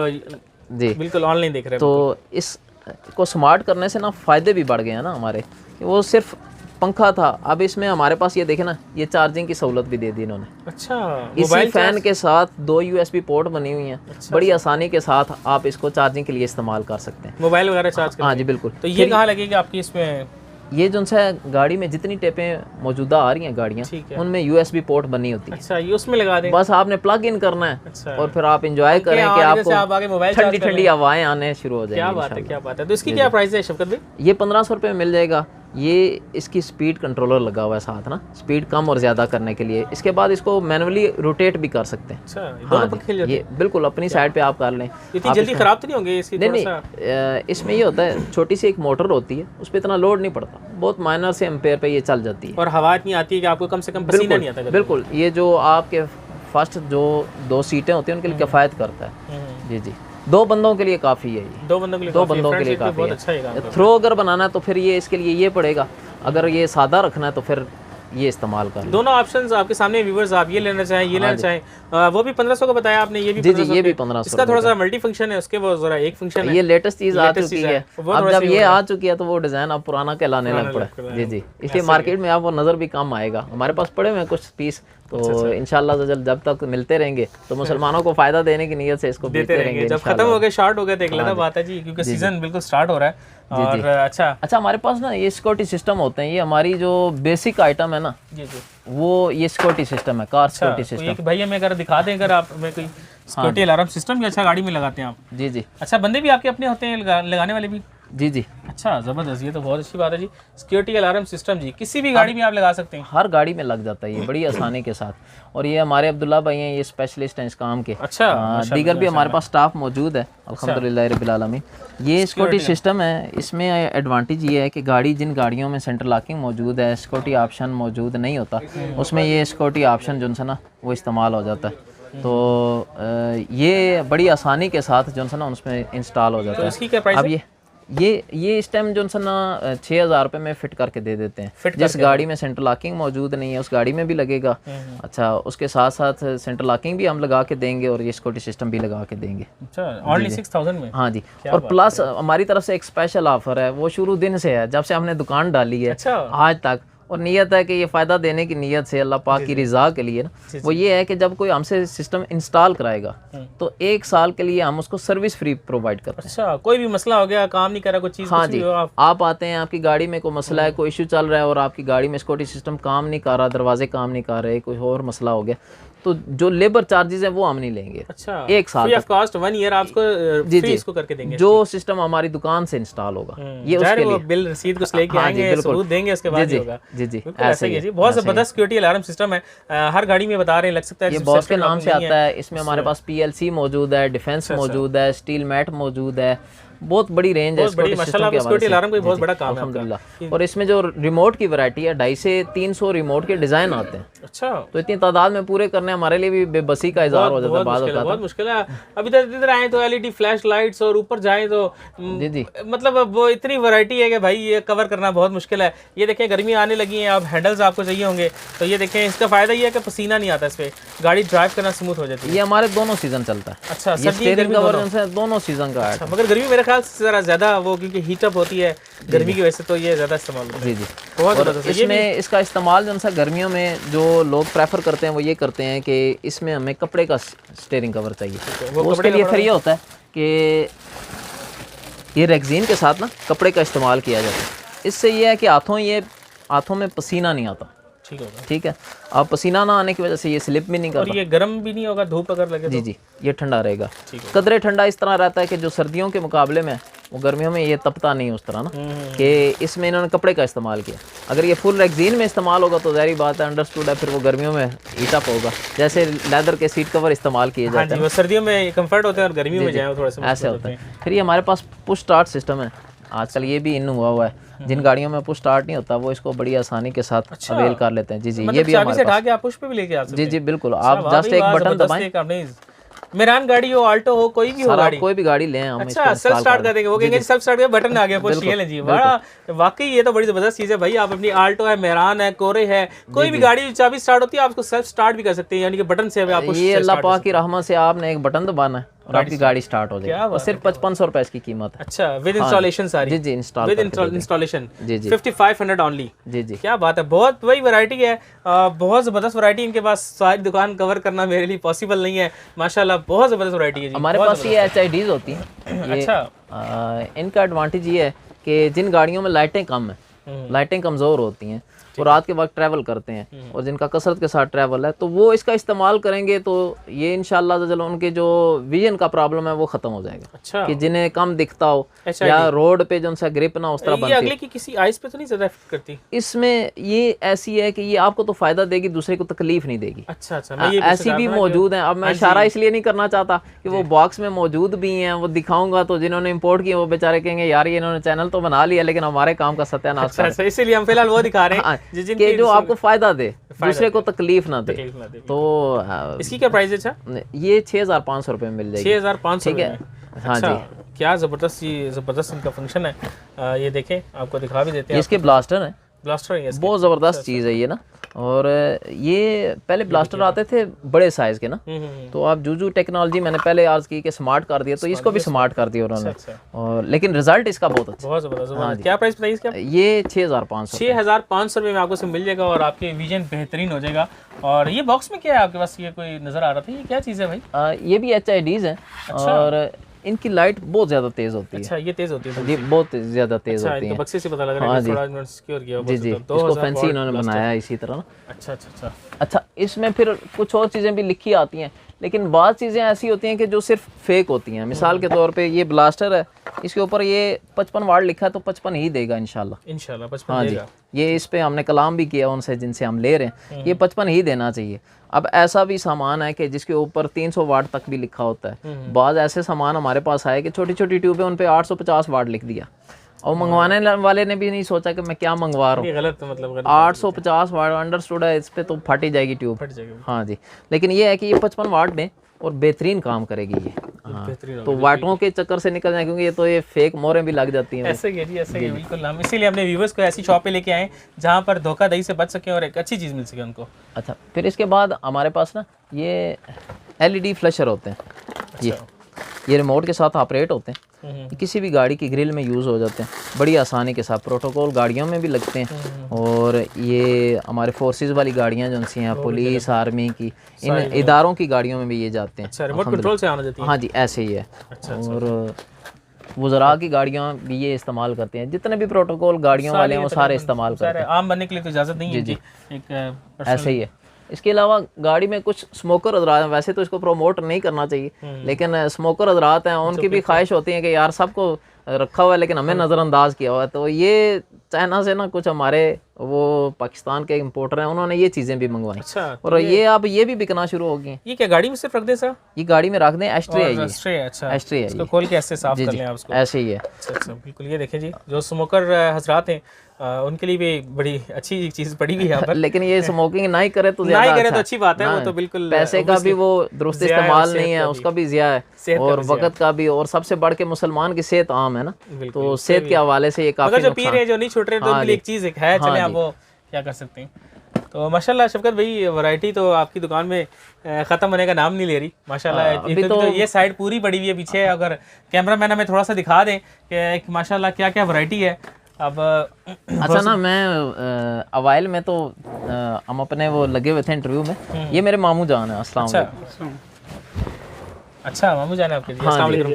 Speaker 2: जी
Speaker 1: बिल्कुल ऑनलाइन देख रहे हैं।
Speaker 2: तो इसको स्मार्ट करने से ना फ़ायदे भी बढ़ गए हैं ना हमारे। वो सिर्फ पंखा था, अब इसमें हमारे पास ये देखे ना, ये चार्जिंग की सहूलत भी दे दी इन्होंने।
Speaker 1: अच्छा,
Speaker 2: इसी फैन के साथ 2 USB पोर्ट बनी हुई हैं। बड़ी आसानी के साथ आप इसको चार्जिंग के लिए इस्तेमाल कर सकते हैं,
Speaker 1: मोबाइल वगैरह चार्ज करने।
Speaker 2: हाँ जी बिल्कुल।
Speaker 1: तो ये कहाँ लगेगी आपकी इसमें?
Speaker 2: ये जो है गाड़ी में जितनी टेपें मौजूदा आ रही हैं गाड़ियाँ, उनमें USB पोर्ट बनी होती है।
Speaker 1: अच्छा, ये उसमें लगा देंगे,
Speaker 2: बस आपने प्लग इन करना है।
Speaker 1: अच्छा।
Speaker 2: और फिर आप इंजॉय करें कि आपको ठंडी ठंडी हवाएं आने शुरू हो जाएंगी।
Speaker 1: क्या बात है, क्या बात है। तो इसकी क्या प्राइस है शफकत भाई?
Speaker 2: ये 1500 रुपये में मिल जाएगा। ये इसकी स्पीड कंट्रोलर लगा हुआ है साथ ना, स्पीड कम और ज़्यादा करने के लिए। इसके बाद इसको मैनुअली रोटेट भी कर सकते हैं।
Speaker 1: अच्छा,
Speaker 2: हाँ, ये बिल्कुल अपनी साइड पे आप कर लें।
Speaker 1: इतनी जल्दी खराब तो नहीं होंगे इसकी?
Speaker 2: नहीं, इसमें ये होता है, छोटी सी एक मोटर होती है, उस पर इतना लोड नहीं पड़ता, बहुत माइनर से एम्पेयर पे ये चल जाती है।
Speaker 1: और हवा इतनी आती है कि आपको कम से कम पसीना नहीं आता।
Speaker 2: बिल्कुल, ये जो आपके फर्स्ट जो 2 सीटें होती हैं उनके लिए किफ़ायत करता है। जी जी, 2 बंदों के लिए काफ़ी है ये।
Speaker 1: 2 बंदों के लिए काफ़ी है। अच्छा है।
Speaker 2: थ्रो अगर बनाना है तो फिर ये इसके लिए ये पड़ेगा, अगर ये सादा रखना है तो फिर ये इस्तेमाल कर।
Speaker 1: दोनों ऑप्शंस आपके सामने व्यूअर्स, आप ये लेना चाहें, ये लेना चाहें। वो भी 1500 का बताया आपने, ये भी 1500।
Speaker 2: ये भी 1500।
Speaker 1: इसका थोड़ा सा मल्टी फंक्शन है, उसके वो जरा एक फंक्शन है।
Speaker 2: ये लेटेस्ट चीज आ चुकी है। अब जब ये आ चुकी है तो वो डिजाइन अब पुराना कहलाने लग पड़ा। जी जी, इसलिए मार्केट में आपको नजर भी कम आएगा। हमारे पास पड़े हुए कुछ पीस, तो इंशाल्लाह जब तक मिलते रहेंगे तो मुसलमानों को फायदा देने की नीयत से इसको देते रहेंगे।
Speaker 1: जब खत्म हो गए, शॉर्ट हो गए, देख लेना बात है जी, क्योंकि सीजन बिल्कुल स्टार्ट हो रहा है। और अच्छा,
Speaker 2: हमारे पास ना ये सिक्योरिटी सिस्टम होते हैं। ये हमारी जो बेसिक आइटम है ना, वो ये सिक्योरिटी सिस्टम है, कार सिक्योरिटी सिस्टम।
Speaker 1: भैया मैं अगर दिखा दें, अगर आप में कोई सिक्योरिटी अलार्म सिस्टम भी अच्छा गाड़ी में लगाते हैं आप?
Speaker 2: जी जी।
Speaker 1: अच्छा, बंदे भी आपके अपने होते हैं लगाने वाले भी?
Speaker 2: जी जी।
Speaker 1: अच्छा, ज़बरदस्त, ये तो बहुत अच्छी बात है जी। सिक्योरिटी अलार्म सिस्टम जी किसी भी गाड़ी में आप लगा सकते हैं?
Speaker 2: हर गाड़ी में लग जाता है ये बड़ी आसानी के साथ। और ये हमारे अब्दुल्ला भाई हैं, ये स्पेशलिस्ट हैं इस काम के।
Speaker 1: अच्छा,
Speaker 2: दीगर भी हमारे पास स्टाफ मौजूद है, अल्हम्दुलिल्लाह रब्बिल आलमीन। ये सिक्योरिटी सिस्टम है। इसमें एडवांटेज ये है कि गाड़ी, जिन गाड़ियों में सेंटर लॉकिंग मौजूद है, सिक्योरिटी ऑप्शन मौजूद नहीं होता, उसमें ये सिक्योरिटी ऑप्शन जो है ना वो इस्तेमाल हो जाता है। तो ये बड़ी आसानी के साथ जो है ना उसमें इंस्टॉल हो जाता है।
Speaker 1: इसकी क्या प्राइस है?
Speaker 2: अब ये इस टाइम जो है ना 6000 रुपये में फिट करके दे देते हैं। जिस गाड़ी में सेंटर लॉकिंग मौजूद नहीं है उस गाड़ी में भी लगेगा। अच्छा, उसके साथ साथ सेंटर लॉकिंग भी हम लगा के देंगे और ये सिक्योरिटी सिस्टम भी लगा के देंगे।
Speaker 1: अच्छा, ओनली 6000 में?
Speaker 2: हाँ जी। और प्लस हमारी तरफ से एक स्पेशल ऑफर है, वो शुरू दिन से है, जब से हमने दुकान डाली है आज तक। और नीयत है कि ये फ़ायदा देने की नीयत से, अल्लाह पाक की रिज़ा के लिए ना, वो ये है कि जब कोई हमसे सिस्टम इंस्टॉल कराएगा तो 1 साल के लिए हम उसको सर्विस फ्री प्रोवाइड करते हैं।
Speaker 1: अच्छा, कोई भी मसला हो गया, काम नहीं कर रहा, कोई चीज़?
Speaker 2: हाँ जी, आप आते हैं, आपकी गाड़ी में कोई मसला है, कोई इशू चल रहा है और आपकी गाड़ी में सिक्योरिटी सिस्टम काम नहीं कर रहा, दरवाजे काम नहीं कर रहे, कोई और मसला हो गया, तो जो लेबर चार्जेस है वो हम नहीं लेंगे।
Speaker 1: अच्छा,
Speaker 2: 1 साल
Speaker 1: फ्री ऑफ कॉस्ट 1 ईयर आपको फ्री इसको करके देंगे।
Speaker 2: जो सिस्टम हमारी दुकान से इंस्टॉल होगा ये उसके लिए
Speaker 1: बिल रसीद कुछ लेके आएंगे, सबूत देंगे, उसके बाद ही होगा।
Speaker 2: जी जी,
Speaker 1: ऐसे ही है जी। बहुत जबरदस्त सिक्योरिटी अलार्म सिस्टम है, हर गाड़ी में बता रहे हैं, लग सकता है
Speaker 2: ये बॉस के नाम से आता है। इसमें हमारे पास PLC मौजूद है, डिफेंस मौजूद है, स्टील मैट मौजूद है, बहुत बड़ी रेंज है
Speaker 1: सिक्योरिटी अलार्म का बहुत बड़ा काम है
Speaker 2: अल्हम्दुलिल्लाह। और इसमें जो रिमोट की वैरायटी है, 250 से 300 रिमोट के डिजाइन आते हैं।
Speaker 1: अच्छा, तो
Speaker 2: इतनी तादाद में पूरे करने हमारे लिए भी बेबसी का इज़हार हो जाता है,
Speaker 1: बहुत मुश्किल है। अभी तक इधर आए तो LED फ्लैश लाइट्स, और ऊपर जाए तो
Speaker 2: जी जी,
Speaker 1: मतलब वो इतनी वैरायटी है कि भाई ये कवर करना बहुत मुश्किल है। ये देखें, गर्मी आने लगी है, अब हैंडल्स आपको चाहिए होंगे, तो ये देखें, इसका फायदा ये है कि पसीना नहीं आता, इस पे गाड़ी ड्राइव करना स्मूथ हो जाती है।
Speaker 2: ये हमारे दोनों सीजन चलता है।
Speaker 1: अच्छा,
Speaker 2: सर्दी का वर्जन है, दोनों सीजन का है।
Speaker 1: मगर गर्मी मेरे ख्याल से जरा ज्यादा वो, क्योंकि हीटअप होती है गर्मी की वजह से, तो ये ज्यादा इस्तेमाल होता है। जी जी, बहुत।
Speaker 2: इसमें इसका इस्तेमाल जो है गर्मियों में जो लोग प्रेफर करते हैं वो ये करते हैं कि इसमें हमें कपड़े का स्टीयरिंग कवर चाहिए। वो उसके लिए फिर ये होता है कि ये रेक्सीन के साथ ना कपड़े का इस्तेमाल किया जाता है। इससे ये है कि हाथों में पसीना नहीं आता। ठीक है, अब पसीना ना आने की वजह से ये स्लिप भी नहीं करता,
Speaker 1: और ये गर्म भी नहीं होगा, धूप अगर लगे।
Speaker 2: जी जी, ये ठंडा रहेगा। कदरे ठंडा इस तरह रहता है कि जो सर्दियों के मुकाबले में वो गर्मियों में ये तपता नहीं उस तरह ना, कि इसमें इन्होंने कपड़े का इस्तेमाल किया। अगर ये फुल रेक्सीन में इस्तेमाल होगा तो ज़ाहिर बात है, अंडरस्टूड है, फिर वो गर्मियों में हीटअप होगा। जैसे लेदर के सीट कवर इस्तेमाल किए जाते हैं,
Speaker 1: सर्दियों में कंफर्ट होते हैं और गर्मियों में जाए थोड़ा सा
Speaker 2: ऐसे होता है। फिर ये हमारे पास पुश स्टार्ट सिस्टम है, आजकल ये भी इन हुआ है। जिन गाड़ियों में पुश स्टार्ट नहीं होता वो इसको बड़ी आसानी के साथ अवेल कर लेते हैं। जी जी, ये भी हमारे पास।
Speaker 1: आप पुश पे भी लेके आ सकते हैं।
Speaker 2: जी जी बिल्कुल, आप जस्ट एक बटन दबाएं,
Speaker 1: मेरान गाड़ी हो, आल्टो हो, कोई भी हो गाड़ी,
Speaker 2: कोई भी गाड़ी लें हम।
Speaker 1: अच्छा, सेल्फ स्टार्ट कर देंगे, वो कहेंगे सेल्फ स्टार्ट का बटन आ गया, पुश किया लें जी। बड़ा वाकई ये तो बड़ी जबरदस्त चीज़ है भाई। आप अपनी आल्टो है, मेरान है, कोरे है, कोई भी गाड़ी चाबी स्टार्ट होती है, आप उसको सेल्फ स्टार्ट भी कर सकते हैं, यानी कि बटन से आप।
Speaker 2: ये अल्लाह पाक की रहमत से आपने एक बटन दबाना है और आपकी गाड़ी स्टार्ट हो जाएगी। और सिर्फ 5500 रुपए इसकी कीमत है।
Speaker 1: अच्छा, विद इंस्टॉलेशन सारी?
Speaker 2: जी जी, इंस्टॉल
Speaker 1: विद इंस्टॉलेशन
Speaker 2: जी जी,
Speaker 1: 5500 ओनली।
Speaker 2: जी जी,
Speaker 1: क्या बात है, बहुत बड़ी वैरायटी है, बहुत ज़बरदस्त वैरायटी। इनके पास सारी दुकान कवर करना मेरे लिए पॉसिबल नहीं है, माशाल्लाह बहुत ज़बरदस्त वैरायटी है जी।
Speaker 2: हमारे पास ये HIDs होती हैं।
Speaker 1: अच्छा,
Speaker 2: इनका एडवांटेज ये है कि जिन गाड़ियों में लाइटें कम है, लाइटें कमज़ोर होती हैं, वो रात के वक्त ट्रैवल करते हैं और जिनका कसरत के साथ ट्रैवल है, तो वो इसका इस्तेमाल करेंगे तो ये इंशाल्लाह चलो उनके जो विजन का प्रॉब्लम है वो ख़त्म हो जाएगा।
Speaker 1: अच्छा,
Speaker 2: कि जिन्हें कम दिखता हो या रोड पे जो उनसे ग्रिप ना उस तरह बनती है।
Speaker 1: अगले की किसी आइस पे तो नहीं ज़्यादा इफेक्ट करती?
Speaker 2: इसमें ये ऐसी है कि ये आपको तो फ़ायदा देगी, दूसरे को तकलीफ नहीं देगी।
Speaker 1: अच्छा अच्छा,
Speaker 2: ऐसी भी मौजूद हैं। अब मैं इशारा इसलिए नहीं करना चाहता कि वो बॉक्स में मौजूद भी हैं, वो दिखाऊंगा तो जिन्होंने इंपोर्ट किए वो बेचारे कहेंगे यार ये इन्होंने चैनल तो बना लिया लेकिन हमारे काम का सत्यानाश कर।
Speaker 1: अच्छा, इसलिए हम फिलहाल वो दिखा रहे हैं
Speaker 2: कि जो आपको फायदा दे, दूसरे को तकलीफ ना दे। तो
Speaker 1: इसकी क्या प्राइस है? अच्छा,
Speaker 2: ये 6500 रुपये में मिल जाएगी।
Speaker 1: 6500,
Speaker 2: ठीक है। हाँ जी,
Speaker 1: क्या ज़बरदस्त इनका फंक्शन है। ये देखें, आपको दिखा भी देते हैं।
Speaker 2: इसके ब्लास्टर हैं,
Speaker 1: ब्लास्टर है इसके।
Speaker 2: बहुत ज़बरदस्त चीज़ है ये ना। और ये पहले ब्लास्टर आते थे बड़े साइज़ के ना, तो आप जूजू टेक्नोलॉजी मैंने पहले अर्ज की कि स्मार्ट कर दिया, तो इसको भी स्मार्ट कर दिया उन्होंने। और लेकिन रिजल्ट इसका बहुत अच्छा,
Speaker 1: बहुत ज़बरदस्त। हाँ, क्या प्राइस बताइए इसका?
Speaker 2: ये 6500
Speaker 1: रुपये में आपको से मिल जाएगा और आपके विजन बेहतरीन हो जाएगा। और ये बॉक्स में क्या है आपके पास? ये कोई नज़र आ रहा था, ये क्या चीज़ है भाई?
Speaker 2: ये भी HIDs हैं। और इनकी लाइट बहुत ज्यादा तेज होती है।
Speaker 1: अच्छा, ये तेज होती है
Speaker 2: जी, बहुत ज्यादा तेज
Speaker 1: अच्छा,
Speaker 2: होती है।
Speaker 1: बक्से से पता लग रहा है कि थोड़ा इन्होंने सिक्योर किया हुआ है।
Speaker 2: जी जी, इसको फैंसी इन्होंने बनाया है इसी तरह ना।
Speaker 1: अच्छा अच्छा अच्छा
Speaker 2: अच्छा, इसमें फिर कुछ और चीज़ें भी लिखी आती हैं, लेकिन बाद चीज़ें ऐसी होती हैं कि जो सिर्फ फेक होती हैं। मिसाल के तौर पे ये ब्लास्टर है, इसके ऊपर ये 55 वाट लिखा है तो 55 ही देगा इंशाल्लाह।
Speaker 1: 55
Speaker 2: हाँ
Speaker 1: देगा।
Speaker 2: जी, ये इस पे हमने कलाम भी किया उनसे जिनसे हम ले रहे हैं, ये 55 ही देना चाहिए। अब ऐसा भी सामान है कि जिसके ऊपर 300 वाट तक भी लिखा होता है। बाद ऐसे सामान हमारे पास आए कि छोटी छोटी ट्यूबें उन पे 850 वाट लिख दिया, और मंगवाने वाले ने भी नहीं सोचा कि मैं क्या मंगवा रहा हूँ।
Speaker 1: गलत, मतलब
Speaker 2: 850 वाट अंडरस्टूड है, इस पे तो फट ही जाएगी ट्यूब।
Speaker 1: फट जाएगी।
Speaker 2: हाँ जी, लेकिन ये है कि ये 55 वाट में और बेहतरीन काम करेगी ये। हाँ, तो वाटों के चक्कर से निकल जाए, क्योंकि ये तो ये फेक मोहरें भी लग जाती हैं।
Speaker 1: ऐसे ही जी, ऐसे ही बिल्कुल। हम इसीलिए अपने व्यूवर्स को ऐसी शॉप पे लेके आए जहाँ पर धोखाधड़ी से बच सकें और एक अच्छी चीज़ मिल सके उनको।
Speaker 2: अच्छा, फिर इसके बाद हमारे पास ना ये LED फ्लैशर होते हैं। ये रिमोट के साथ ऑपरेट होते हैं, किसी भी गाड़ी की ग्रिल में यूज़ हो जाते हैं बड़ी आसानी के साथ। प्रोटोकॉल गाड़ियों में भी लगते हैं, और ये हमारे फोर्सेस वाली गाड़ियाँ जो सी हैं, पुलिस आर्मी की, इन इदारों की गाड़ियों में भी ये जाते हैं।
Speaker 1: अच्छा, रिमोट कंट्रोल से आना जाती है?
Speaker 2: हाँ जी, ऐसे ही है। और वज़रा की गाड़ियाँ भी ये इस्तेमाल करते हैं, जितने भी प्रोटोकॉल गाड़ियों वाले हैं वो सारे इस्तेमाल करते हैं।
Speaker 1: आम बनने के लिए तो इजाज़त नहीं है जी, एक
Speaker 2: ऐसे ही है। इसके अलावा गाड़ी में कुछ स्मोकर हजरात हैं, वैसे तो इसको प्रमोट नहीं करना चाहिए, लेकिन स्मोकर हजरात हैं, उनकी भी ख्वाहिश होती है कि यार सबको रखा हुआ है लेकिन हमें नज़रअंदाज किया हुआ है। तो ये चाइना से ना कुछ हमारे वो पाकिस्तान के इंपोर्टर हैं, उन्होंने ये चीज़ें भी मंगवाई।
Speaker 1: अच्छा,
Speaker 2: और ये अब ये भी बिकना शुरू हो गई।
Speaker 1: ये क्या गाड़ी में सिर्फ रख दें सर? ये
Speaker 2: गाड़ी में रख दें, एस्ट्रे है ये।
Speaker 1: अच्छा,
Speaker 2: एस्ट्रे है,
Speaker 1: इसको खोल के ऐसे साफ कर लें आप उसको।
Speaker 2: ऐसे ही है।
Speaker 1: अच्छा अच्छा, बिल्कुल। ये देखें जी, जो स्मोकर हजरात हैं उनके लिए भी बड़ी अच्छी चीज़ पड़ी हुई है यहाँ पर।
Speaker 2: लेकिन ये स्मोकिंग ना ही करे तो
Speaker 1: ना ही करे तो अच्छी बात है, वो तो बिल्कुल
Speaker 2: पैसे का भी वो दुरुस्त इस्तेमाल नहीं है, उसका भी ज़िया है और वक्त का भी, और सबसे बढ़ के मुसलमान की सेहत आम है ना, तो सेहत के हवाले से ये काफ़ी।
Speaker 1: जो पी रहे हैं, जो नहीं छूट रहे, तो उनके लिए एक चीज़ है, चले आप वो क्या कर सकते हैं। तो माशाल्लाह शफकत भाई, वैरायटी तो आपकी दुकान में ख़त्म होने का नाम नहीं ले रही माशाल्लाह। तो ये साइड पूरी पड़ी हुई है पीछे, अगर कैमरामैन हमें थोड़ा सा दिखा दें कि माशाल्लाह क्या क्या वैरायटी है। अब
Speaker 2: अच्छा ना, मैं अवाइल में तो हम अपने वो लगे हुए थे इंटरव्यू में, ये मेरे मामू जान है। अस्सलाम वालेकुम।
Speaker 1: अच्छा, मामू जान है आपके? अस्सलाम वालेकुम।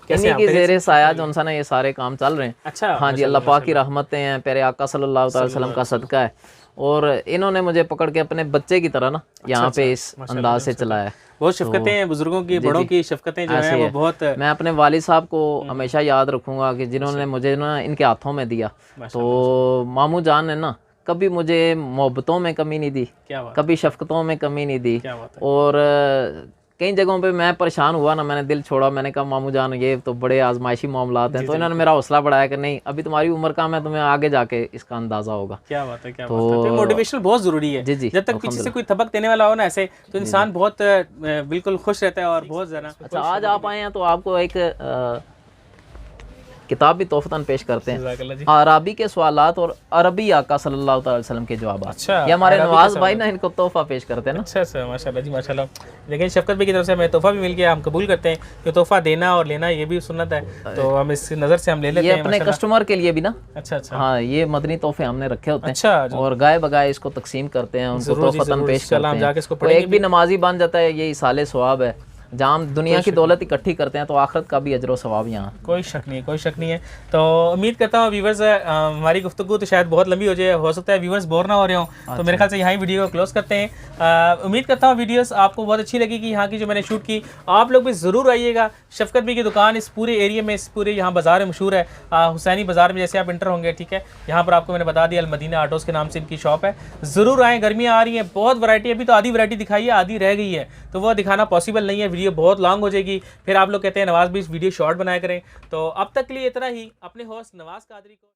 Speaker 2: कैसे हैं? इनकी ज़ेरे साया जो उनसा ना ये सारे काम चल रहे हैं।
Speaker 1: अच्छा,
Speaker 2: हाँ जी, अल्लाह पाक की रहमतें हैं, प्यारे आका सल्लल्लाहु अलैहि वसल्लम का सदका है, और इन्होंने मुझे पकड़ के अपने बच्चे की तरह ना यहाँ पे इस अंदाज से चलाया है।
Speaker 1: बहुत शफकतें हैं बुजुर्गों की, बड़ों की शफकतें जो है वो बहुत।
Speaker 2: मैं अपने वालिद साहब को हमेशा याद रखूंगा कि जिन्होंने मुझे ना इनके हाथों में दिया। तो मामू जान ने ना कभी मुझे मोहब्बतों में कमी नहीं दी, कभी शफकतों में कमी नहीं दी। और कई जगहों पे मैं परेशान हुआ ना, मैंने दिल छोड़ा, मैंने कहा मामू जान ये तो बड़े आजमाइशी मामलात हैं, तो इन्होंने मेरा हौसला बढ़ाया कि नहीं अभी तुम्हारी उम्र कम है, तुम्हें आगे जाके इसका अंदाजा होगा।
Speaker 1: क्या बात है, क्या बात है। तो मोटिवेशन बहुत जरूरी है। जब तक पीछे से कोई थपक देने वाला हो ना ऐसे, तो इंसान बहुत बिल्कुल खुश रहता है और बहुत ज़्यादा।
Speaker 2: अच्छा, आज आप आए हैं तो आपको एक किताब भी तोहफ़तन पेश करते हैं,
Speaker 1: जज़ाकल्लाह जी।
Speaker 2: अरबी के सवालात और अरबी आका सल्लल्लाहु अलैहि वसल्लम के जवाब।
Speaker 1: अच्छा,
Speaker 2: ये हमारे
Speaker 1: अरबी के
Speaker 2: नवाज
Speaker 1: सवाल।
Speaker 2: भाई ना इनको तोहफ़ा पेश करते हैं ना।
Speaker 1: अच्छा अच्छा, माशाल्लाह जी माशाल्लाह। लेकिन शफकत भाई की तरफ से हमें तोहफ़ा भी मिल गया, हम कबूल करते हैं कि तोहफ़ा देना और लेना ये भी सुन्नत है, तो हम इस नज़र से हम ले लेते
Speaker 2: ये
Speaker 1: हैं
Speaker 2: अपने
Speaker 1: माशाल्लाह।
Speaker 2: कस्टमर के लिए भी ना,
Speaker 1: अच्छा अच्छा
Speaker 2: हाँ, ये मदनी तोहफे हमने रखे होते हैं
Speaker 1: अच्छा,
Speaker 2: और गाय बगाए इसको तकसीम करते हैं, उनको
Speaker 1: ज़रूर जी,
Speaker 2: तोहफ़तन
Speaker 1: ज़रूर।
Speaker 2: पेश
Speaker 1: इंशाल्लाह
Speaker 2: करते
Speaker 1: हम जाके इसको
Speaker 2: हैं। वो
Speaker 1: पढ़ेंगे
Speaker 2: एक भी नमाजी बन जाता है, ये इसाले सवाब है। जहाँ हम दुनिया की दौलत इकट्ठी करते हैं तो आखिरत का भी अजर सवाब यहाँ।
Speaker 1: कोई शक नहीं है, कोई शक नहीं है। तो उम्मीद करता हूँ व्यूवर्स हमारी गुफ्तगू तो शायद बहुत लंबी हो जाए, हो सकता है व्यूवर्स बोर ना हो रहे हों, तो मेरे ख्याल से यहाँ ही वीडियो को क्लोज करते हैं। उम्मीद करता हूँ वीडियोस आपको बहुत अच्छी लगेगी, यहाँ की जो मैंने शूट की। आप लोग भी ज़रूर आइएगा। शफकत भाई की दुकान इस पूरे एरिया में, इस पूरे यहाँ बाज़ार में मशहूर है, हुसैनी बाज़ार में जैसे आप इंटर होंगे, ठीक है, यहाँ पर आपको मैंने बता दिया अल-मदीना ऑटोज़ के नाम से इनकी शॉप है। ज़रूर आएँ, गर्मियाँ आ रही हैं, बहुत वैरायटी, अभी तो आधी वैरायटी दिखाई है, आधी रह गई है, तो वो दिखाना पॉसिबल नहीं है, वीडियो बहुत लॉन्ग हो जाएगी। फिर आप लोग कहते हैं नवाज़ भी इस वीडियो शॉर्ट बनाया करें। तो अब तक के लिए इतना ही। अपने होस्ट नवाज़ कादरी को